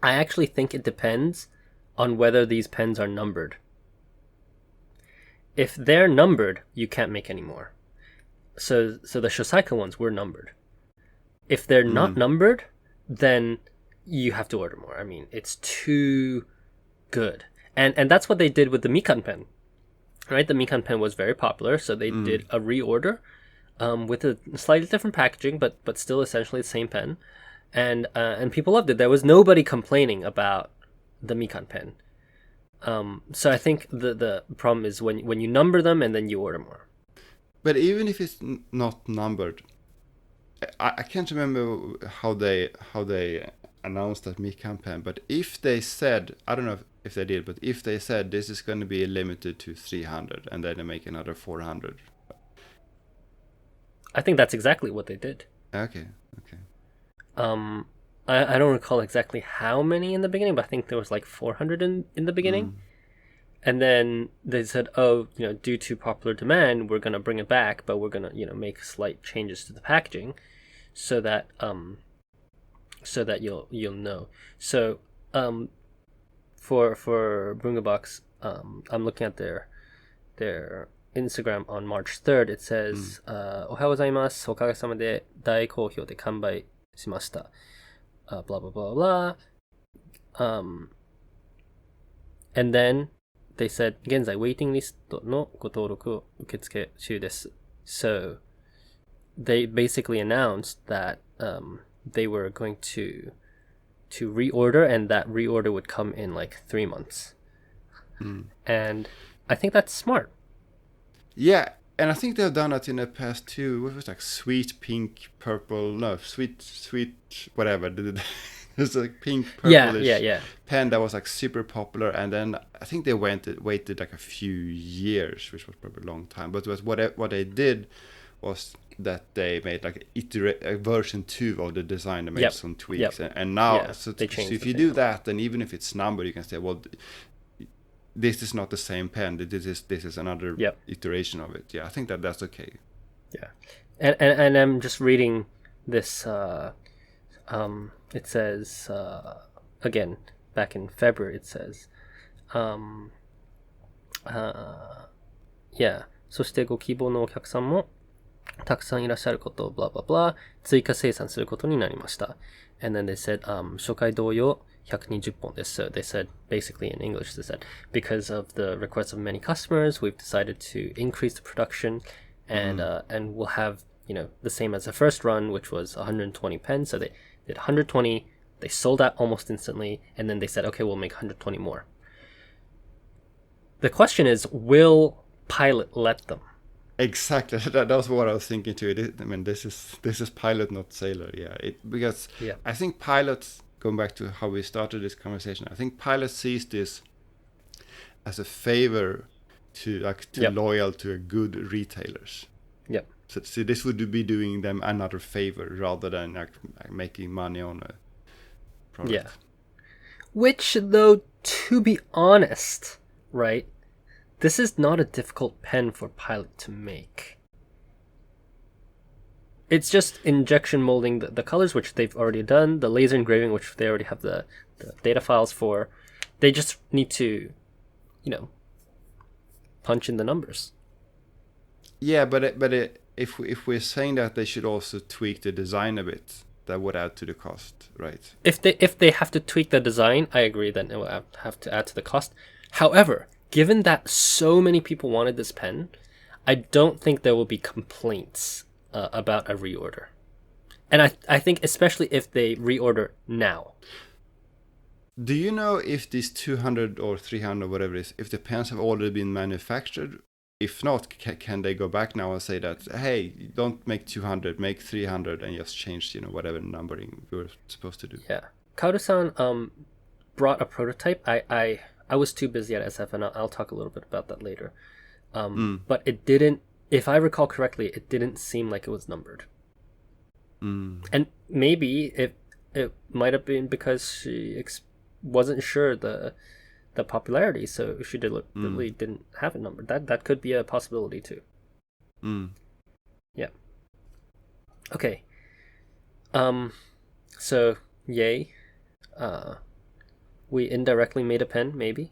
I actually think it depends on whether these pens are numbered. If they're numbered, you can't make any more. So the Shosaika ones were numbered. If they're not numbered, then you have to order more. I mean, it's too good. And that's what they did with the Mikan pen. Right? The Mikan pen was very popular, so they did a reorder with a slightly different packaging, but still essentially the same pen. And people loved it. There was nobody complaining about the Mikan pen. So I think the problem is when you number them and then you order more.
But even if it's not numbered, I can't remember how they announced that Mikan pen. But if they said, I don't know if they did, but if they said this is going to be limited to 300 and then they make another 400.
I think that's exactly what they did.
Okay.
I don't recall exactly how many in the beginning, but I think there was like 400 in the beginning. And then they said, due to popular demand, we're going to bring it back, but we're going to, make slight changes to the packaging so that you'll know. So, for Bungubox, I'm looking at their Instagram on March 3rd. It says, おはようございます。おかげさまで大好評で完売しました。blah, blah, blah, blah. And then they said, 現在ウェイティングリストのご登録を受付中です。So they basically announced that they were going to reorder, and that reorder would come in like 3 months. And I think that's smart.
Yeah, and I think they've done that in the past too. What was like sweet pink, purple? No, sweet whatever. There's a pink purplish pen that was like super popular, and then I think they waited like a few years, which was probably a long time. But what they did was that they made like a version 2 of the design. They made some tweaks, and now so if you do that, then even if it's numbered, you can say, well, this is not the same pen. This is another iteration of it. Yeah, I think that's okay.
Yeah, and I'm just reading this. It says again back in February. It says, そしてご希望のお客さんもたくさんいらっしゃることを blah blah blah 追加生産することになりました。And then they said, 初回同様120本です. So they said, basically in English, they said, because of the requests of many customers, we've decided to increase the production, and we'll have, the same as the first run, which was 120 pens. So they did 120, they sold out almost instantly, and then they said, okay, we'll make 120 more. The question is, will Pilot let them?
Exactly. That was what I was thinking too. This is Pilot, not Sailor. Because I think Pilot, going back to how we started this conversation, I think Pilot sees this as a favor to loyal to good retailers.
Yep.
So this would be doing them another favor rather than making money on a product.
Yeah. Which, though, to be honest, right, this is not a difficult pen for Pilot to make. It's just injection molding the colors, which they've already done, the laser engraving, which they already have the data files for. They just need to, punch in the numbers.
Yeah, but if we're saying that they should also tweak the design a bit, that would add to the cost, right?
If they have to tweak the design, I agree that it will have to add to the cost. However, given that so many people wanted this pen, I don't think there will be complaints about a reorder. And I think especially if they reorder now.
Do you know if these 200 or 300 or whatever it is, if the pens have already been manufactured? If not, can they go back now and say that, hey, don't make 200, make 300 and just change, whatever numbering we were supposed to do?
Yeah. Kaoru-san brought a prototype. I was too busy at SF, and I'll talk a little bit about that later. But it didn't, if I recall correctly, it didn't seem like it was numbered. And maybe it might have been because she wasn't sure the popularity, so she deliberately didn't have it numbered. That could be a possibility too. Yeah. Okay. So yay. We indirectly made a pen, maybe.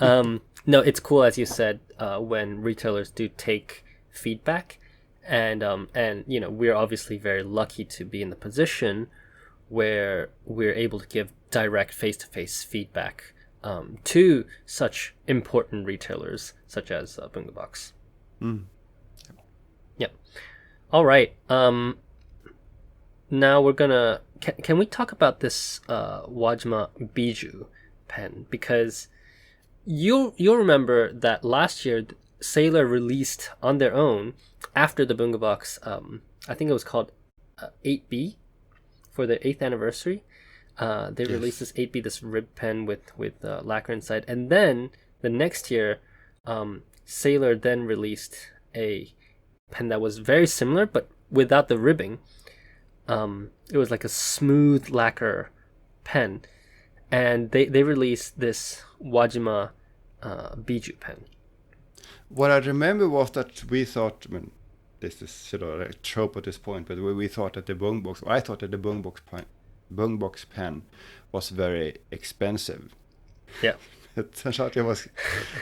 No, it's cool, as you said, when retailers do take feedback, and we're obviously very lucky to be in the position where we're able to give direct face-to-face feedback to such important retailers such as Bungubox. Yep. All right. Now we're gonna. Can we talk about this Wajima Bijou pen? Because you'll remember that last year Sailor released on their own after the Bungubox. I think it was called 8B for their 8th anniversary. They released this 8B, this rib pen with lacquer inside, and then the next year, Sailor then released a pen that was very similar but without the ribbing. It was like a smooth lacquer pen, and they released this Wajima Bijou pen.
What I remember was that we thought, this is sort of a trope at this point, but we thought that I thought that the Bungubox pen was very expensive.
Yeah.
It turns out it was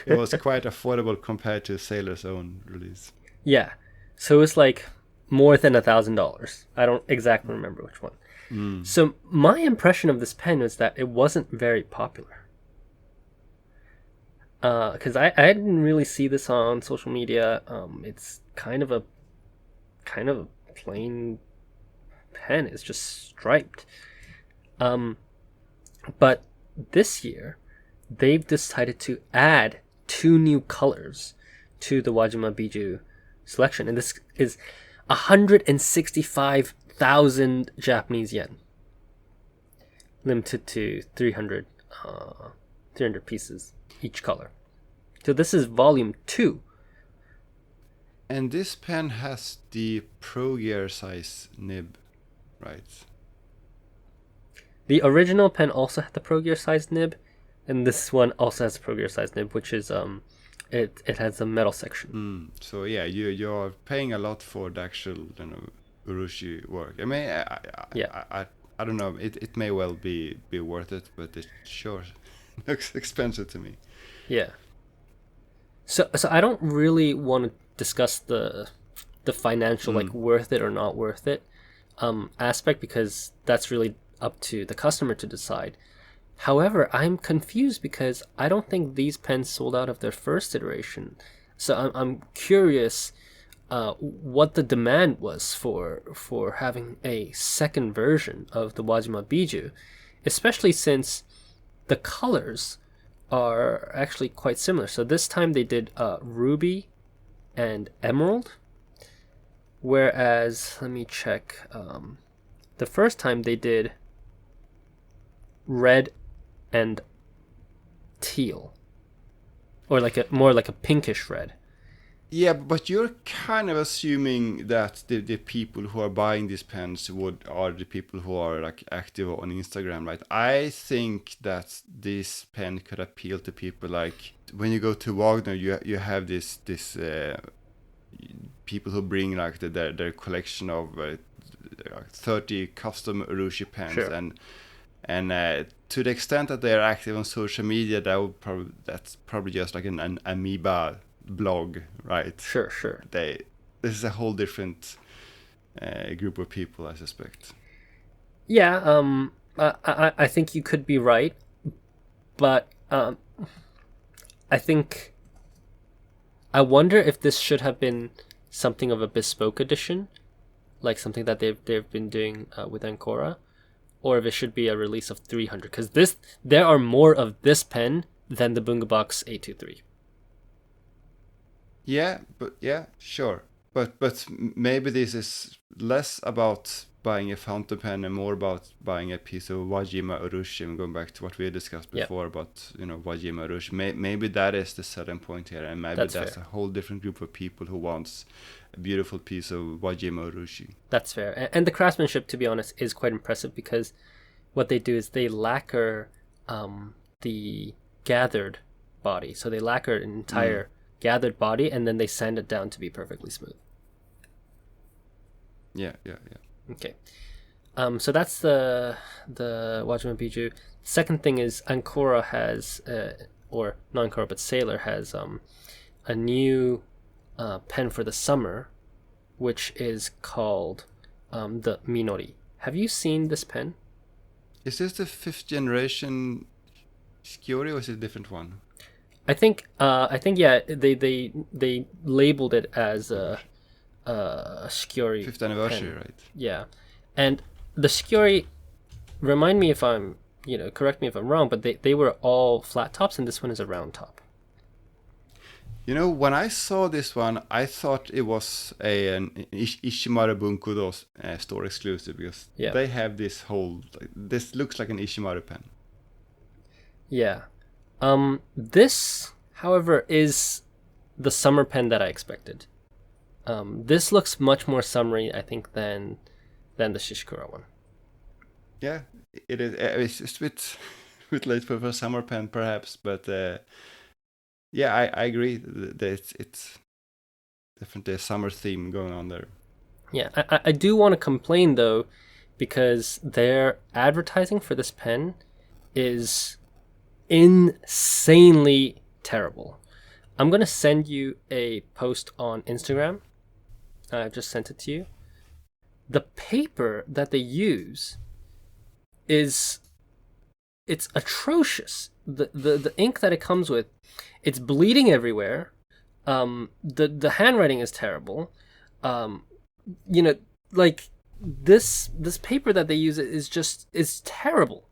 quite affordable compared to Sailor's own release.
Yeah. So it was like more than $1,000. I don't exactly remember which one. So my impression of this pen was that it wasn't very popular. Because I didn't really see this on social media. It's kind of a plain pen. It's just striped. But this year, they've decided to add 2 new colors to the Wajima Bijou selection, and this is 165,000 Japanese yen, limited to 300 pieces each color. So this is volume 2.
And this pen has the Pro Gear size nib, right?
The original pen also had the Pro Gear size nib, and this one also has a Pro Gear size nib, which is it has a metal section.
So yeah, you're paying a lot for the actual urushi work. I mean, I don't know. It may well be worth it, but it sure looks expensive to me.
Yeah. So I don't really want to discuss the financial like worth it or not worth it aspect, because that's really up to the customer to decide. However, I'm confused because I don't think these pens sold out of their first iteration. So I'm curious what the demand was for having a second version of the Wajima Bijou, especially since the colors are actually quite similar. So this time they did ruby and emerald, whereas, let me check, the first time they did red and teal, or more like a pinkish red.
Yeah, but you're kind of assuming that the people who are buying these pens are the people who are like active on Instagram, right? I think that this pen could appeal to people like when you go to Wagner, you have this people who bring like their collection of 30 custom urushi pens.
Sure.
And to the extent that they are active on social media, that's probably just like an amoeba blog, right?
Sure.
This is a whole different group of people, I suspect.
Yeah, I think you could be right, but I wonder if this should have been something of a bespoke edition, like something that they've been doing with Ancora, or if it should be a release of 300. Because there are more of this pen than the Bungubox 823.
Yeah, but yeah, sure. But maybe this is less about buying a fountain pen and more about buying a piece of Wajima Urushi. And going back to what we discussed before about Wajima Urushi, maybe that is the selling point here, and maybe that's a whole different group of people who wants a beautiful piece of Wajima Urushi.
That's fair, and the craftsmanship, to be honest, is quite impressive because what they do is they lacquer the gathered body, so they lacquer an entire gathered body, and then they sand it down to be perfectly smooth.
Yeah.
Okay. So that's the Wajima Biju. Second thing is Ancora has, or not Ancora, but Sailor has a new pen for the summer, which is called the Minori. Have you seen this pen?
Is this the 5th generation Shiori, or is it a different one?
I think yeah, they labeled it as a Shiori
5th anniversary,
pen.
right?
Yeah, and the Shiori, remind me if I'm, correct me if I'm wrong, but they were all flat tops, and this one is a round top.
When I saw this one, I thought it was an Ishimaru Bunkudo store exclusive, because they have this this looks like an Ishimaru pen.
Yeah. This, however, is the summer pen that I expected. This looks much more summery, I think, than the Shishikura one.
Yeah, it is. It's a bit late for a summer pen, perhaps, but yeah, I agree that it's definitely a summer theme going on there.
Yeah, I do want to complain, though, because their advertising for this pen is insanely terrible. I'm going to send you a post on Instagram. I just sent it to you. The paper that they use it's atrocious. The ink that it comes with, it's bleeding everywhere. The handwriting is terrible. Like this paper that they use is terrible.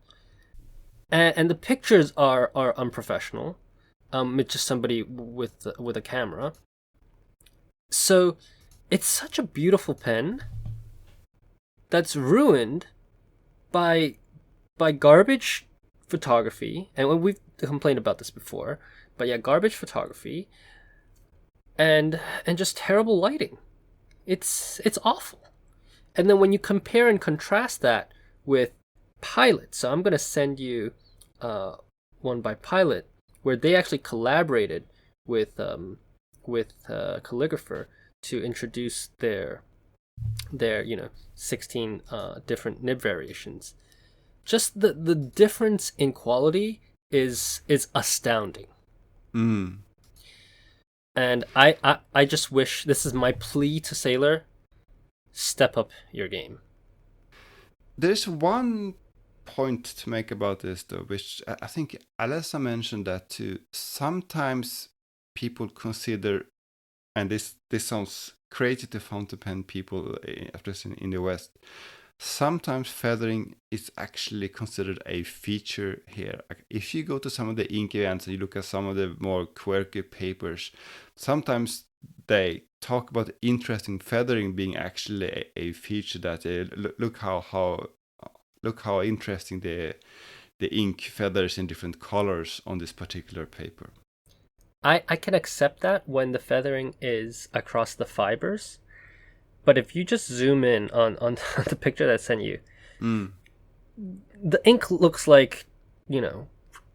And the pictures are unprofessional. It's just somebody with a camera. So it's such a beautiful pen that's ruined by garbage photography, and we've complained about this before. But yeah, garbage photography and just terrible lighting. It's awful. And then when you compare and contrast that with Pilot, so I'm gonna send you one by Pilot, where they actually collaborated with Calligrapher to introduce their 16 different nib variations. Just the difference in quality is astounding. And I just wish, this is my plea to Sailor, step up your game.
There's one point to make about this, though, which I think Alessa mentioned that too. Sometimes people consider, and this sounds crazy to fountain pen people, especially in the West, sometimes feathering is actually considered a feature here. If you go to some of the ink events and you look at some of the more quirky papers, sometimes they talk about interesting feathering being actually a feature that look how interesting the ink feathers in different colors on this particular paper.
I can accept that when the feathering is across the fibers, but if you just zoom in on the picture that I sent you, the ink looks like,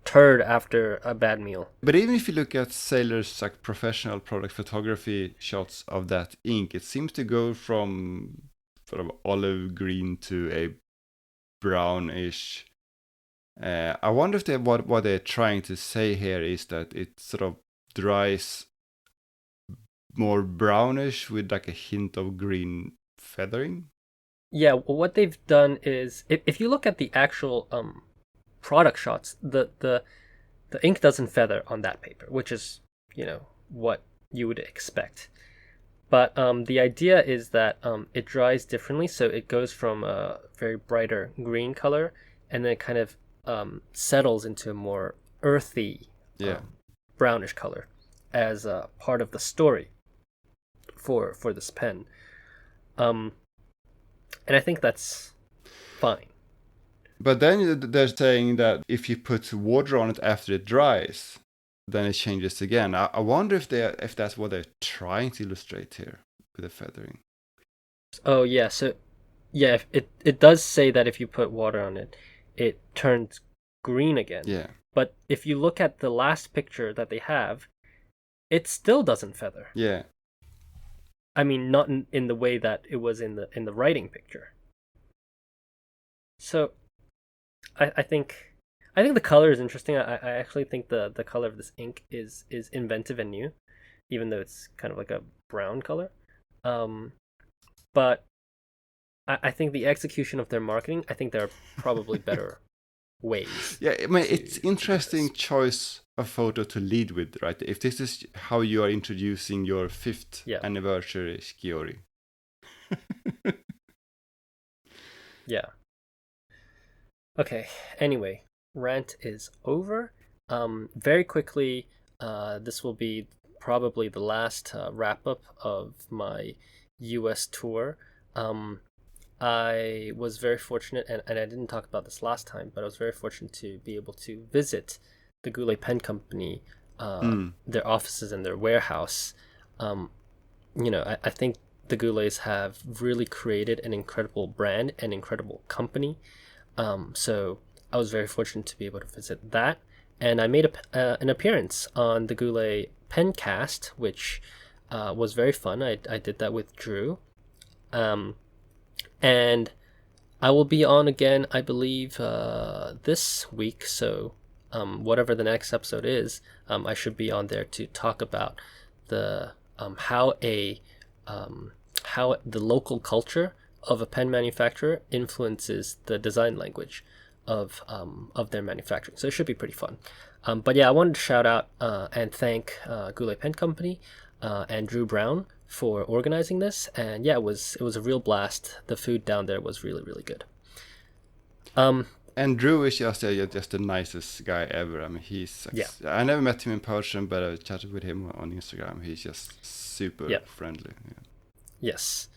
turd after a bad meal.
But even if you look at Sailor's professional product photography shots of that ink, it seems to go from sort of olive green to a brownish. I wonder if what they're trying to say here is that it sort of dries more brownish with like a hint of green feathering.
Yeah, well, what they've done is, if you look at the actual product shots, the ink doesn't feather on that paper, which is what you would expect. But the idea is that it dries differently, so it goes from a very brighter green color, and then it kind of settles into a more earthy
Yeah.
brownish color as a part of the story for this pen. Um, and I think that's fine.
But then they're saying that if you put water on it after it dries, then it changes again. I wonder if that's what they're trying to illustrate here with the feathering.
Oh yeah, so yeah, if it does say that if you put water on it, it turns green again.
Yeah.
But if you look at the last picture that they have, it still doesn't feather.
Yeah.
I mean, not in the way that it was in the writing picture. So I think the color is interesting. I actually think the color of this ink is inventive and new, even though it's kind of like a brown color. Um, but I think the execution of their marketing, I think there are probably better ways.
Yeah, I mean, it's interesting choice of photo to lead with, right? If this is how you are introducing your 5th anniversary Shiori.
Yeah. Okay, anyway, rant is over. Very quickly, this will be probably the last wrap up of my US tour. I was very fortunate, and I didn't talk about this last time, but I was very fortunate to be able to visit the Goulet Pen Company, their offices and their warehouse. I think the Goulets have really created an incredible brand, an incredible company. So I was very fortunate to be able to visit that, and I made an appearance on the Goulet Pencast, which was very fun. I did that with Drew, and I will be on again, I believe, this week. So whatever the next episode is, I should be on there to talk about the how the local culture of a pen manufacturer influences the design language of their manufacturing. So it should be pretty fun. But yeah, I wanted to shout out and thank Goulet Pen Company and Drew Brown for organizing this. And yeah, it was a real blast. The food down there was really, really good.
And Drew is just the nicest guy ever. I mean, I never met him in person, but I chatted with him on Instagram. He's just super friendly. Yeah.
Yes.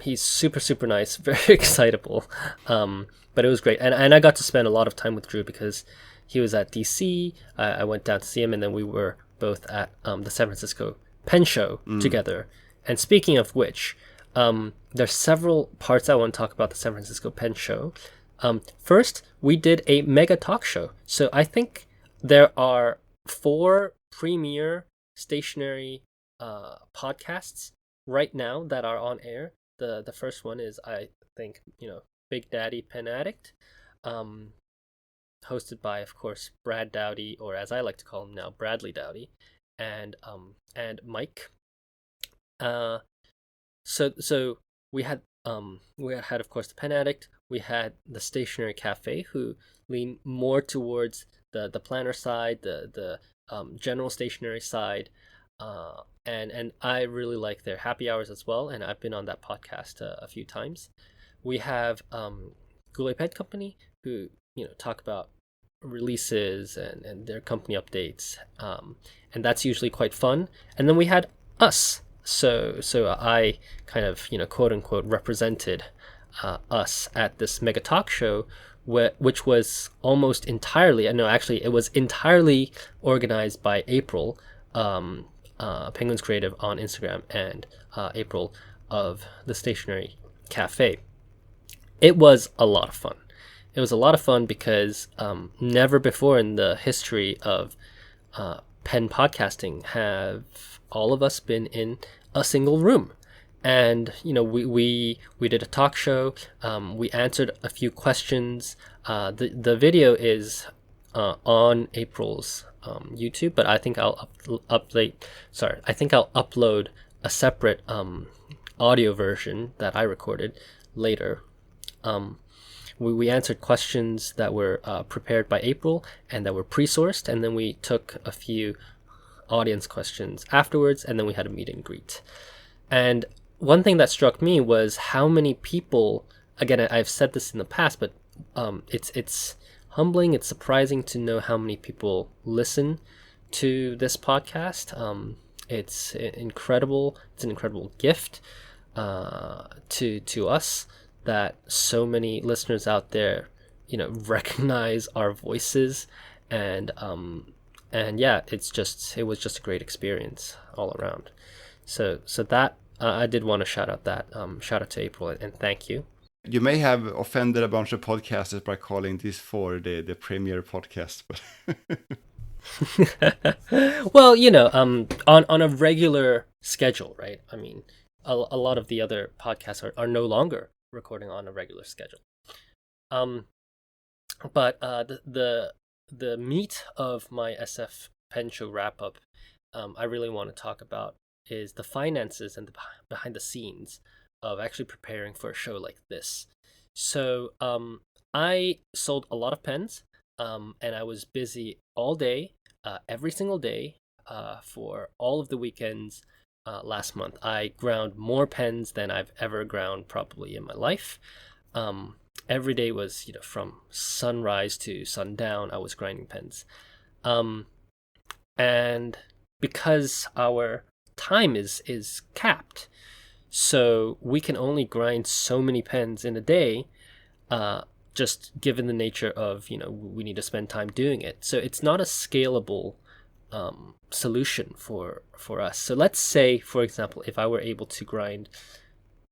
He's super, super nice, very excitable. But it was great. And I got to spend a lot of time with Drew because he was at DC. I went down to see him, and then we were both at the San Francisco Pen Show together. And speaking of which, there's several parts I want to talk about the San Francisco Pen Show. First, we did a mega talk show. So I think there are 4 premier stationery podcasts right now that are on air. The first one is, I think, Big Daddy Pen Addict, hosted by, of course, Brad Dowdy, or as I like to call him now, Bradley Dowdy, and Mike. So we had of course the Pen Addict. We had the Stationery Cafe, who lean more towards the planner side, the general stationery side. And I really like their happy hours as well, and I've been on that podcast a few times. We have Goulet Pen Company, who talk about releases and their company updates, and that's usually quite fun. And then we had us, so I kind of quote unquote represented us at this mega talk show, which was almost entirely, no, actually it was entirely organized by April. Penguins Creative on Instagram, and April of the Stationery Cafe. It was a lot of fun. It was a lot of fun because never before in the history of pen podcasting have all of us been in a single room. And we did a talk show. We answered a few questions. The video is on April's YouTube, but I think I'll upload a separate audio version that I recorded later. We answered questions that were prepared by April and that were pre-sourced, and then we took a few audience questions afterwards, and then we had a meet and greet. And one thing that struck me was how many people, again, I've said this in the past, but it's humbling, it's surprising to know how many people listen to this podcast. It's incredible. It's an incredible gift to us that so many listeners out there, recognize our voices, and yeah, it was just a great experience all around. So that I did want to shout out to April, and thank you.
You may have offended a bunch of podcasters by calling this for the premiere podcast, but
Well, on a regular schedule, right? I mean, a lot of the other podcasts are no longer recording on a regular schedule. But the meat of my SF Pen Show wrap up, I really want to talk about is the finances and the behind the scenes of actually preparing for a show like this. So I sold a lot of pens, and I was busy all day, every single day, for all of the weekends. Last month, I ground more pens than I've ever ground probably in my life. Every day was, from sunrise to sundown, I was grinding pens. And because our time is capped, so we can only grind so many pens in a day, just given the nature of, we need to spend time doing it. So it's not a scalable solution for us. So let's say, for example, if I were able to grind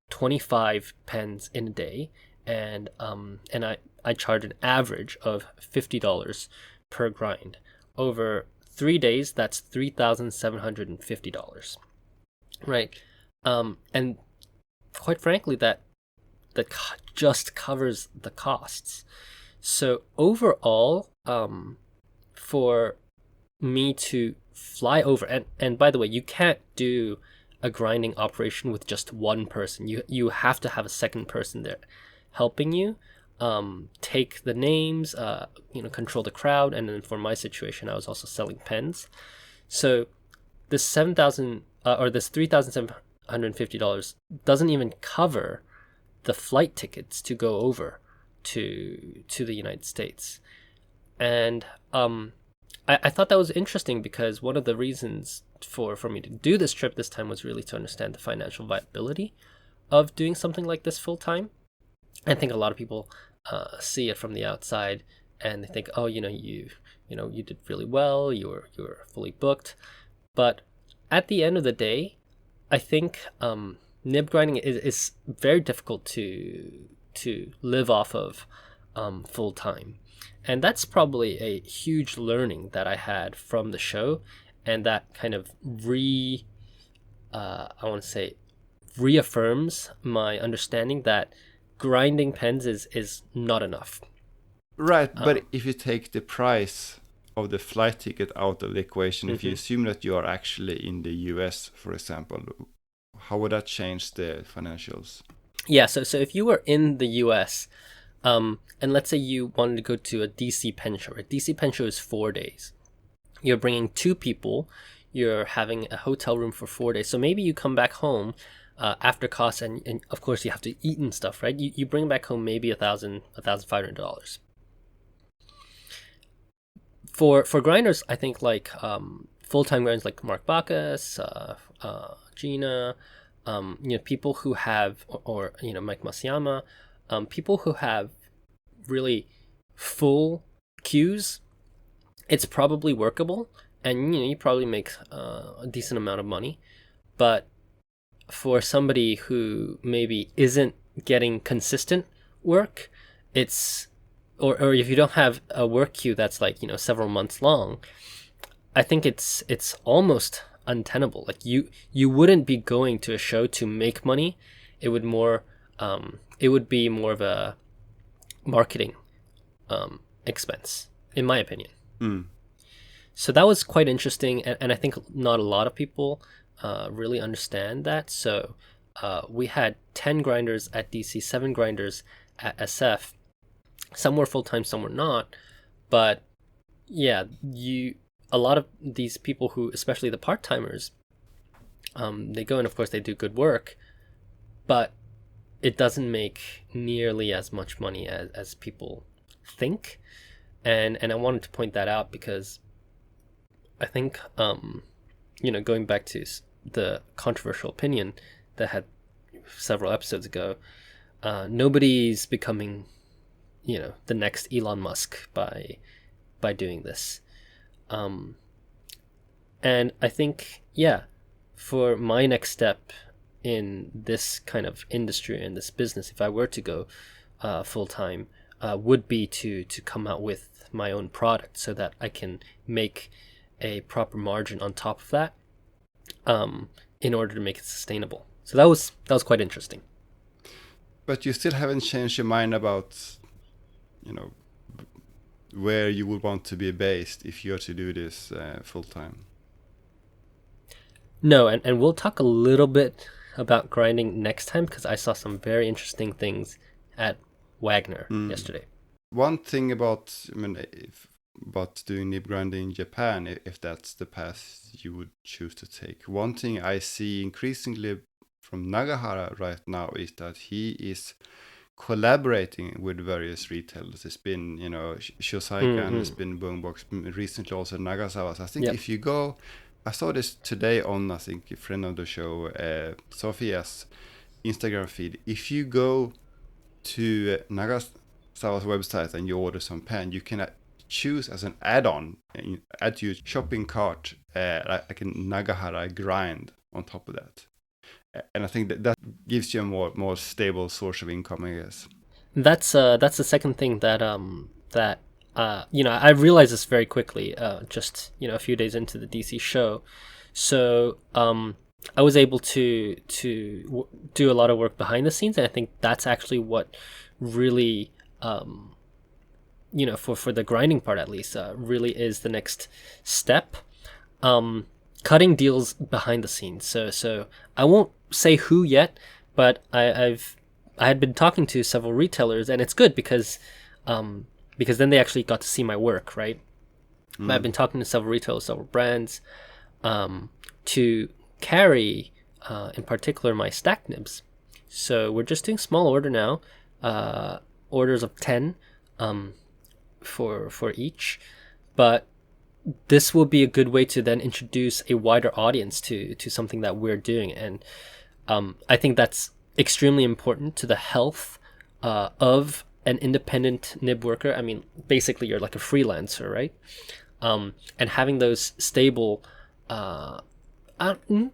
25 pens in a day, and I charge an average of $50 per grind over 3 days, that's $3,750, right? And quite frankly, that just covers the costs. So overall, for me to fly over, and by the way, you can't do a grinding operation with just one person. You have to have a second person there helping you, take the names, control the crowd, and then for my situation, I was also selling pens. So this this $3,750 doesn't even cover the flight tickets to go over to the United States. And I thought that was interesting because one of the reasons for me to do this trip this time was really to understand the financial viability of doing something like this full time. I think a lot of people see it from the outside and they think, oh, you did really well, you were fully booked. But at the end of the day, I think nib grinding is very difficult to live off of full time. And that's probably a huge learning that I had from the show, and that kind of reaffirms my understanding that grinding pens is not enough.
Right, but if you take the price of the flight ticket out of the equation, if you assume that you are actually in the US, for example, how would that change the financials?
Yeah, so if you were in the US, and let's say you wanted to go to a DC pen show, right? DC pen show is 4 days. You're bringing 2 people, you're having a hotel room for 4 days. So maybe you come back home after costs, and of course you have to eat and stuff, right? You bring back home maybe $1,500. For grinders, I think like full-time grinders like Mark Bacchus, Gina, people who have, or Mike Masayama, people who have really full queues, it's probably workable, and you probably make a decent amount of money. But for somebody who maybe isn't getting consistent work, or if you don't have a work queue that's like several months long, I think it's almost untenable. Like you wouldn't be going to a show to make money. It would be more of a marketing expense, in my opinion. So that was quite interesting, and I think not a lot of people really understand that. So we had 10 grinders at DC, 7 grinders at SF. Some were full-time, some were not. But yeah, a lot of these people who, especially the part-timers, They go and of course they do good work, but it doesn't make nearly as much money as people think. And I wanted to point that out because I think, going back to the controversial opinion that had several episodes ago, nobody's becoming, the next Elon Musk by doing this. And I think, for my next step in this kind of industry and this business, if I were to go full time, would be to come out with my own product so that I can make a proper margin on top of that, in order to make it sustainable. So that was quite interesting.
But you still haven't changed your mind about, where you would want to be based if you're to do this full time.
No, and we'll talk a little bit about grinding next time because I saw some very interesting things at Wagner yesterday.
One thing about doing nib grinding in Japan, if that's the path you would choose to take. One thing I see increasingly from Nagahara right now is that he is collaborating with various retailers. It's been, Shosaikan, it's been Boombox, recently also Nagasawa. So I think if you go, I saw this today on, I think, a friend of the show, Sophia's Instagram feed. If you go to Nagasawa's website and you order some pen, you can choose as an add-on, add to your shopping cart, like a Nagahara grind on top of that. And I think that gives you a more stable source of income, I guess.
That's the second thing that I realized this very quickly, just a few days into the DC show. So I was able to do a lot of work behind the scenes, and I think that's actually what really for the grinding part at least, really is the next step. Cutting deals behind the scenes. So I won't say who yet, but I had been talking to several retailers, and it's good because then they actually got to see my work, right? I've been talking to several retailers, several brands, to carry, in particular, my stack nibs. So we're just doing small order now, orders of 10 for each, but this will be a good way to then introduce a wider audience to something that we're doing. And I think that's extremely important to the health of an independent nib worker. I mean, basically you're like a freelancer, right? And having those stable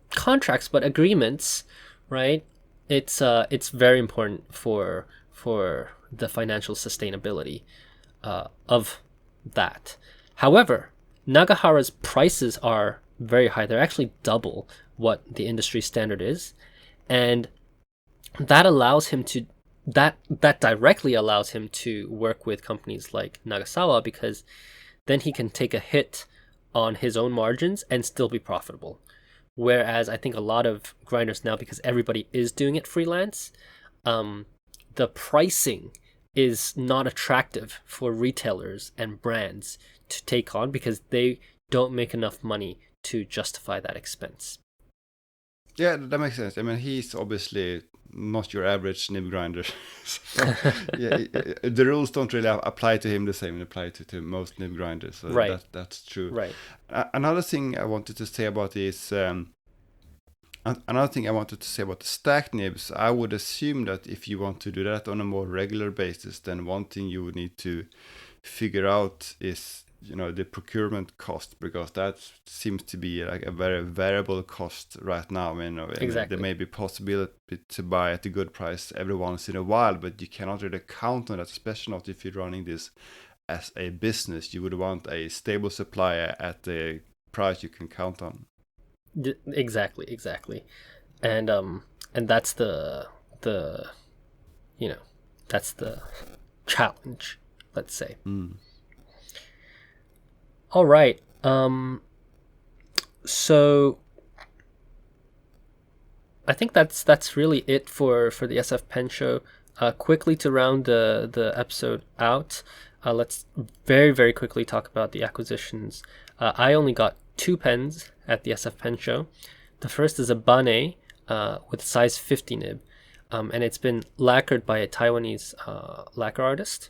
contracts, but agreements, right? It's very important for the financial sustainability of that. However, Nagahara's prices are very high. They're actually double what the industry standard is, and that allows him to that directly allows him to work with companies like Nagasawa, because then he can take a hit on his own margins and still be profitable. Whereas I think a lot of grinders now, because everybody is doing it freelance, the pricing is not attractive for retailers and brands to take on because they don't make enough money to justify that expense.
Yeah, that makes sense. I mean, he's obviously not your average nib grinder. So, the rules don't really apply to him the same. They apply to most nib grinders. So
right.
That's true.
Right.
Another thing I wanted to say about is the stacked nibs. I would assume that if you want to do that on a more regular basis, then one thing you would need to figure out is the procurement cost, because that seems to be like a very variable cost right now.
Exactly.
There may be possibility to buy at a good price every once in a while, but you cannot really count on that, especially not if you're running this as a business. You would want a stable supplier at a price you can count on.
Exactly, and that's the that's the challenge, let's say. All right. So I think that's really it for the SF Pen Show. Quickly to round the episode out, let's very, very quickly talk about the acquisitions. I only got 2 pens at the SF Pen Show. The first is a Bane with size 50 nib, and it's been lacquered by a Taiwanese lacquer artist.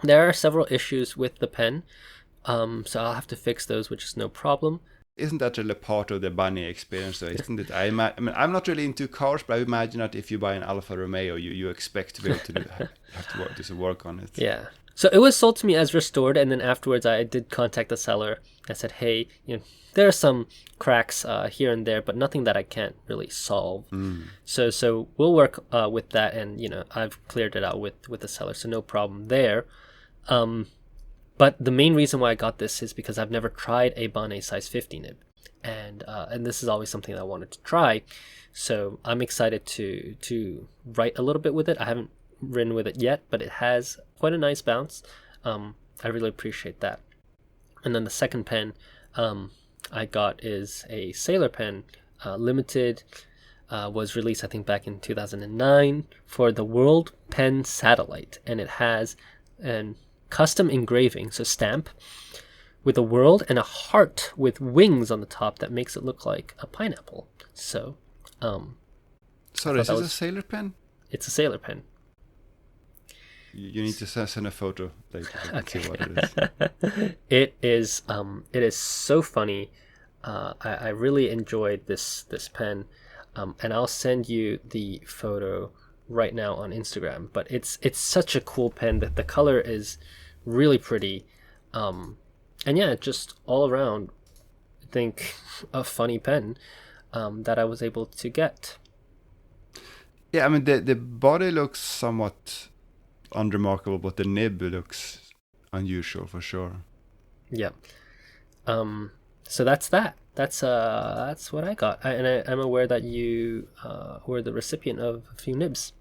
There are several issues with the pen, so I'll have to fix those, which is no problem.
Isn't that really part of the bunny experience, though? Isn't it? I mean, I'm not really into cars, but I imagine that if you buy an Alfa Romeo, you expect to be able to do some work on it.
Yeah. So it was sold to me as restored, and then afterwards I did contact the seller. I said, hey, there are some cracks here and there, but nothing that I can't really solve. So we'll work with that, and I've cleared it out with the seller, so no problem there. But the main reason why I got this is because I've never tried a Bane size 50 nib, and this is always something that I wanted to try. So I'm excited to write a little bit with it. I haven't written with it yet, but it has quite a nice bounce. I really appreciate that. And then the second pen I got is a Sailor pen, limited. Was released, I think, back in 2009 for the World Pen Satellite, and it has an custom engraving, so stamp, with a world and a heart with wings on the top that makes it look like a pineapple. So,
sorry, is this a Sailor pen?
It's a Sailor pen.
You need to send a photo later.
Okay.
See what it is.
It is so funny. I really enjoyed this pen, and I'll send you the photo right now on Instagram. But it's such a cool pen that the color is really pretty, and yeah, just all around, I think a funny pen that I was able to get.
Yeah, I mean the body looks somewhat unremarkable, but the nib looks unusual for sure.
Yeah. So that's that. That's what I got, I'm aware that you were the recipient of a few nibs.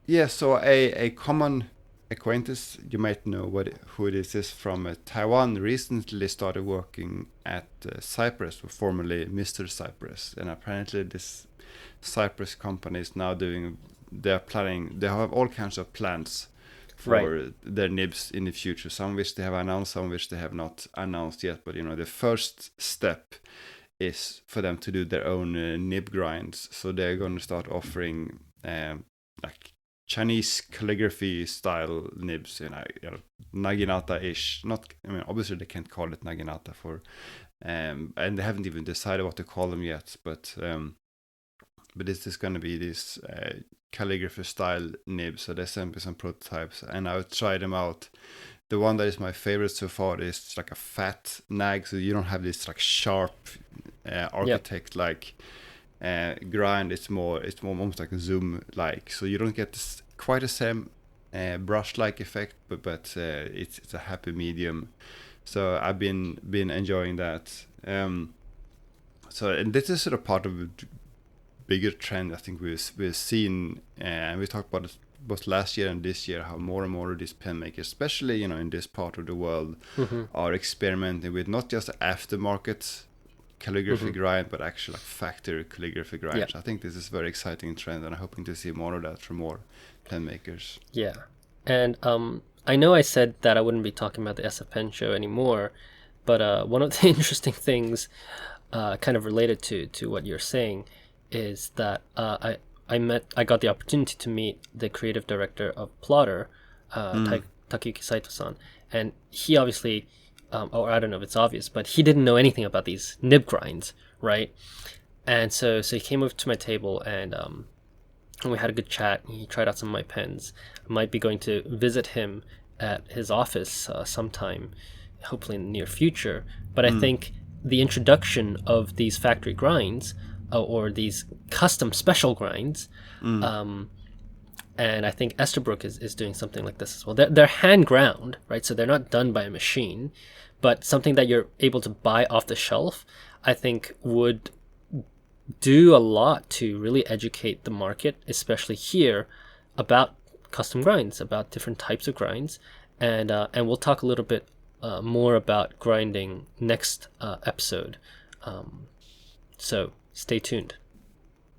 Yeah, so a common acquaintance, you might know who it is from Taiwan, recently started working at Cypress, or formerly Mr. Cypress, and apparently this Cypress company is now they have all kinds of plans for their nibs in the future, some of which they have announced, some of which they have not announced yet, but the first step is for them to do their own nib grinds, so they're going to start offering like Chinese calligraphy style nibs, naginata-ish. Obviously they can't call it naginata and they haven't even decided what to call them yet, but this is going to be this calligraphy style nib. So they sent me some prototypes and I'll try them out. The one that is my favorite so far is like a fat nag, so you don't have this like sharp architect like grind. It's more almost like a zoom like, so you don't get this quite the same brush like effect, but it's a happy medium. So I've been enjoying that. So, and this is sort of part of a bigger trend I think we've seen, and we talked about it both last year and this year, how more and more of these pen makers, especially in this part of the world, are experimenting with not just aftermarket calligraphy grind, but actually like factory calligraphy grinds. I think this is a very exciting trend, and I'm hoping to see more of that from more pen makers.
Yeah, and I know I said that I wouldn't be talking about the SF Pen Show anymore, but one of the interesting things, kind of related to what you're saying, is that I got the opportunity to meet the creative director of Plotter, Takayuki Saito-san, and he obviously, or I don't know if it's obvious, but he didn't know anything about these nib grinds, right? And so he came over to my table and we had a good chat. He tried out some of my pens. I might be going to visit him at his office sometime, hopefully in the near future. But I think the introduction of these factory grinds, or these custom special grinds, and I think Esterbrook is doing something like this as well. They're hand ground, right? So they're not done by a machine, but something that you're able to buy off the shelf, I think would do a lot to really educate the market, especially here, about custom grinds, about different types of grinds, and we'll talk a little bit more about grinding next episode. So stay tuned.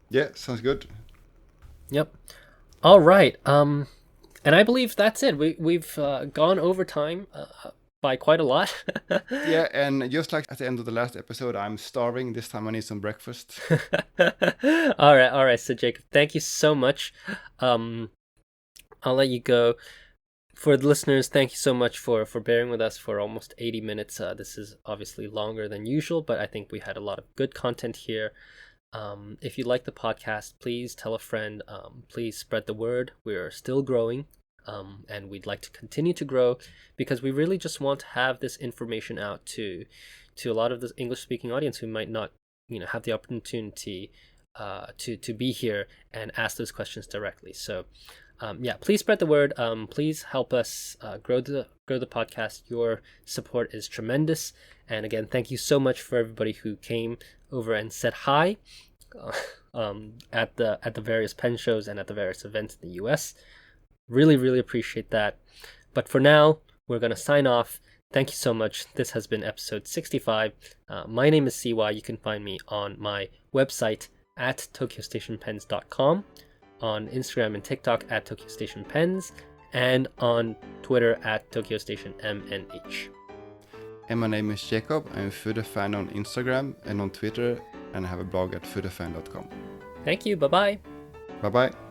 Yeah, sounds good.
Yep. All right. And I believe that's it. We've gone over time. by quite a lot.
Yeah, and just like at the end of the last episode, I'm starving. This time I need some breakfast.
All right. So Jacob, thank you so much. Um, I'll let you go. For the listeners, thank you so much for bearing with us for almost 80 minutes. This is obviously longer than usual, but I think we had a lot of good content here. If you like the podcast, please tell a friend. Please spread the word. We're still growing, and we'd like to continue to grow because we really just want to have this information out to a lot of the English-speaking audience who might not, have the opportunity to be here and ask those questions directly. So, yeah, please spread the word. Please help us grow the podcast. Your support is tremendous. And again, thank you so much for everybody who came over and said hi at the various pen shows and at the various events in the U.S. Really, really appreciate that. But for now, we're gonna sign off. Thank you so much. This has been episode 65. My name is CY. You can find me on my website at tokyostationpens.com, on Instagram and TikTok at Tokyo Station Pens, and on Twitter at Tokyo Station MNH.
And my name is Jacob. I'm a foodafan on Instagram and on Twitter, and I have a blog at foodafan.com.
Thank you. Bye-bye.
Bye-bye.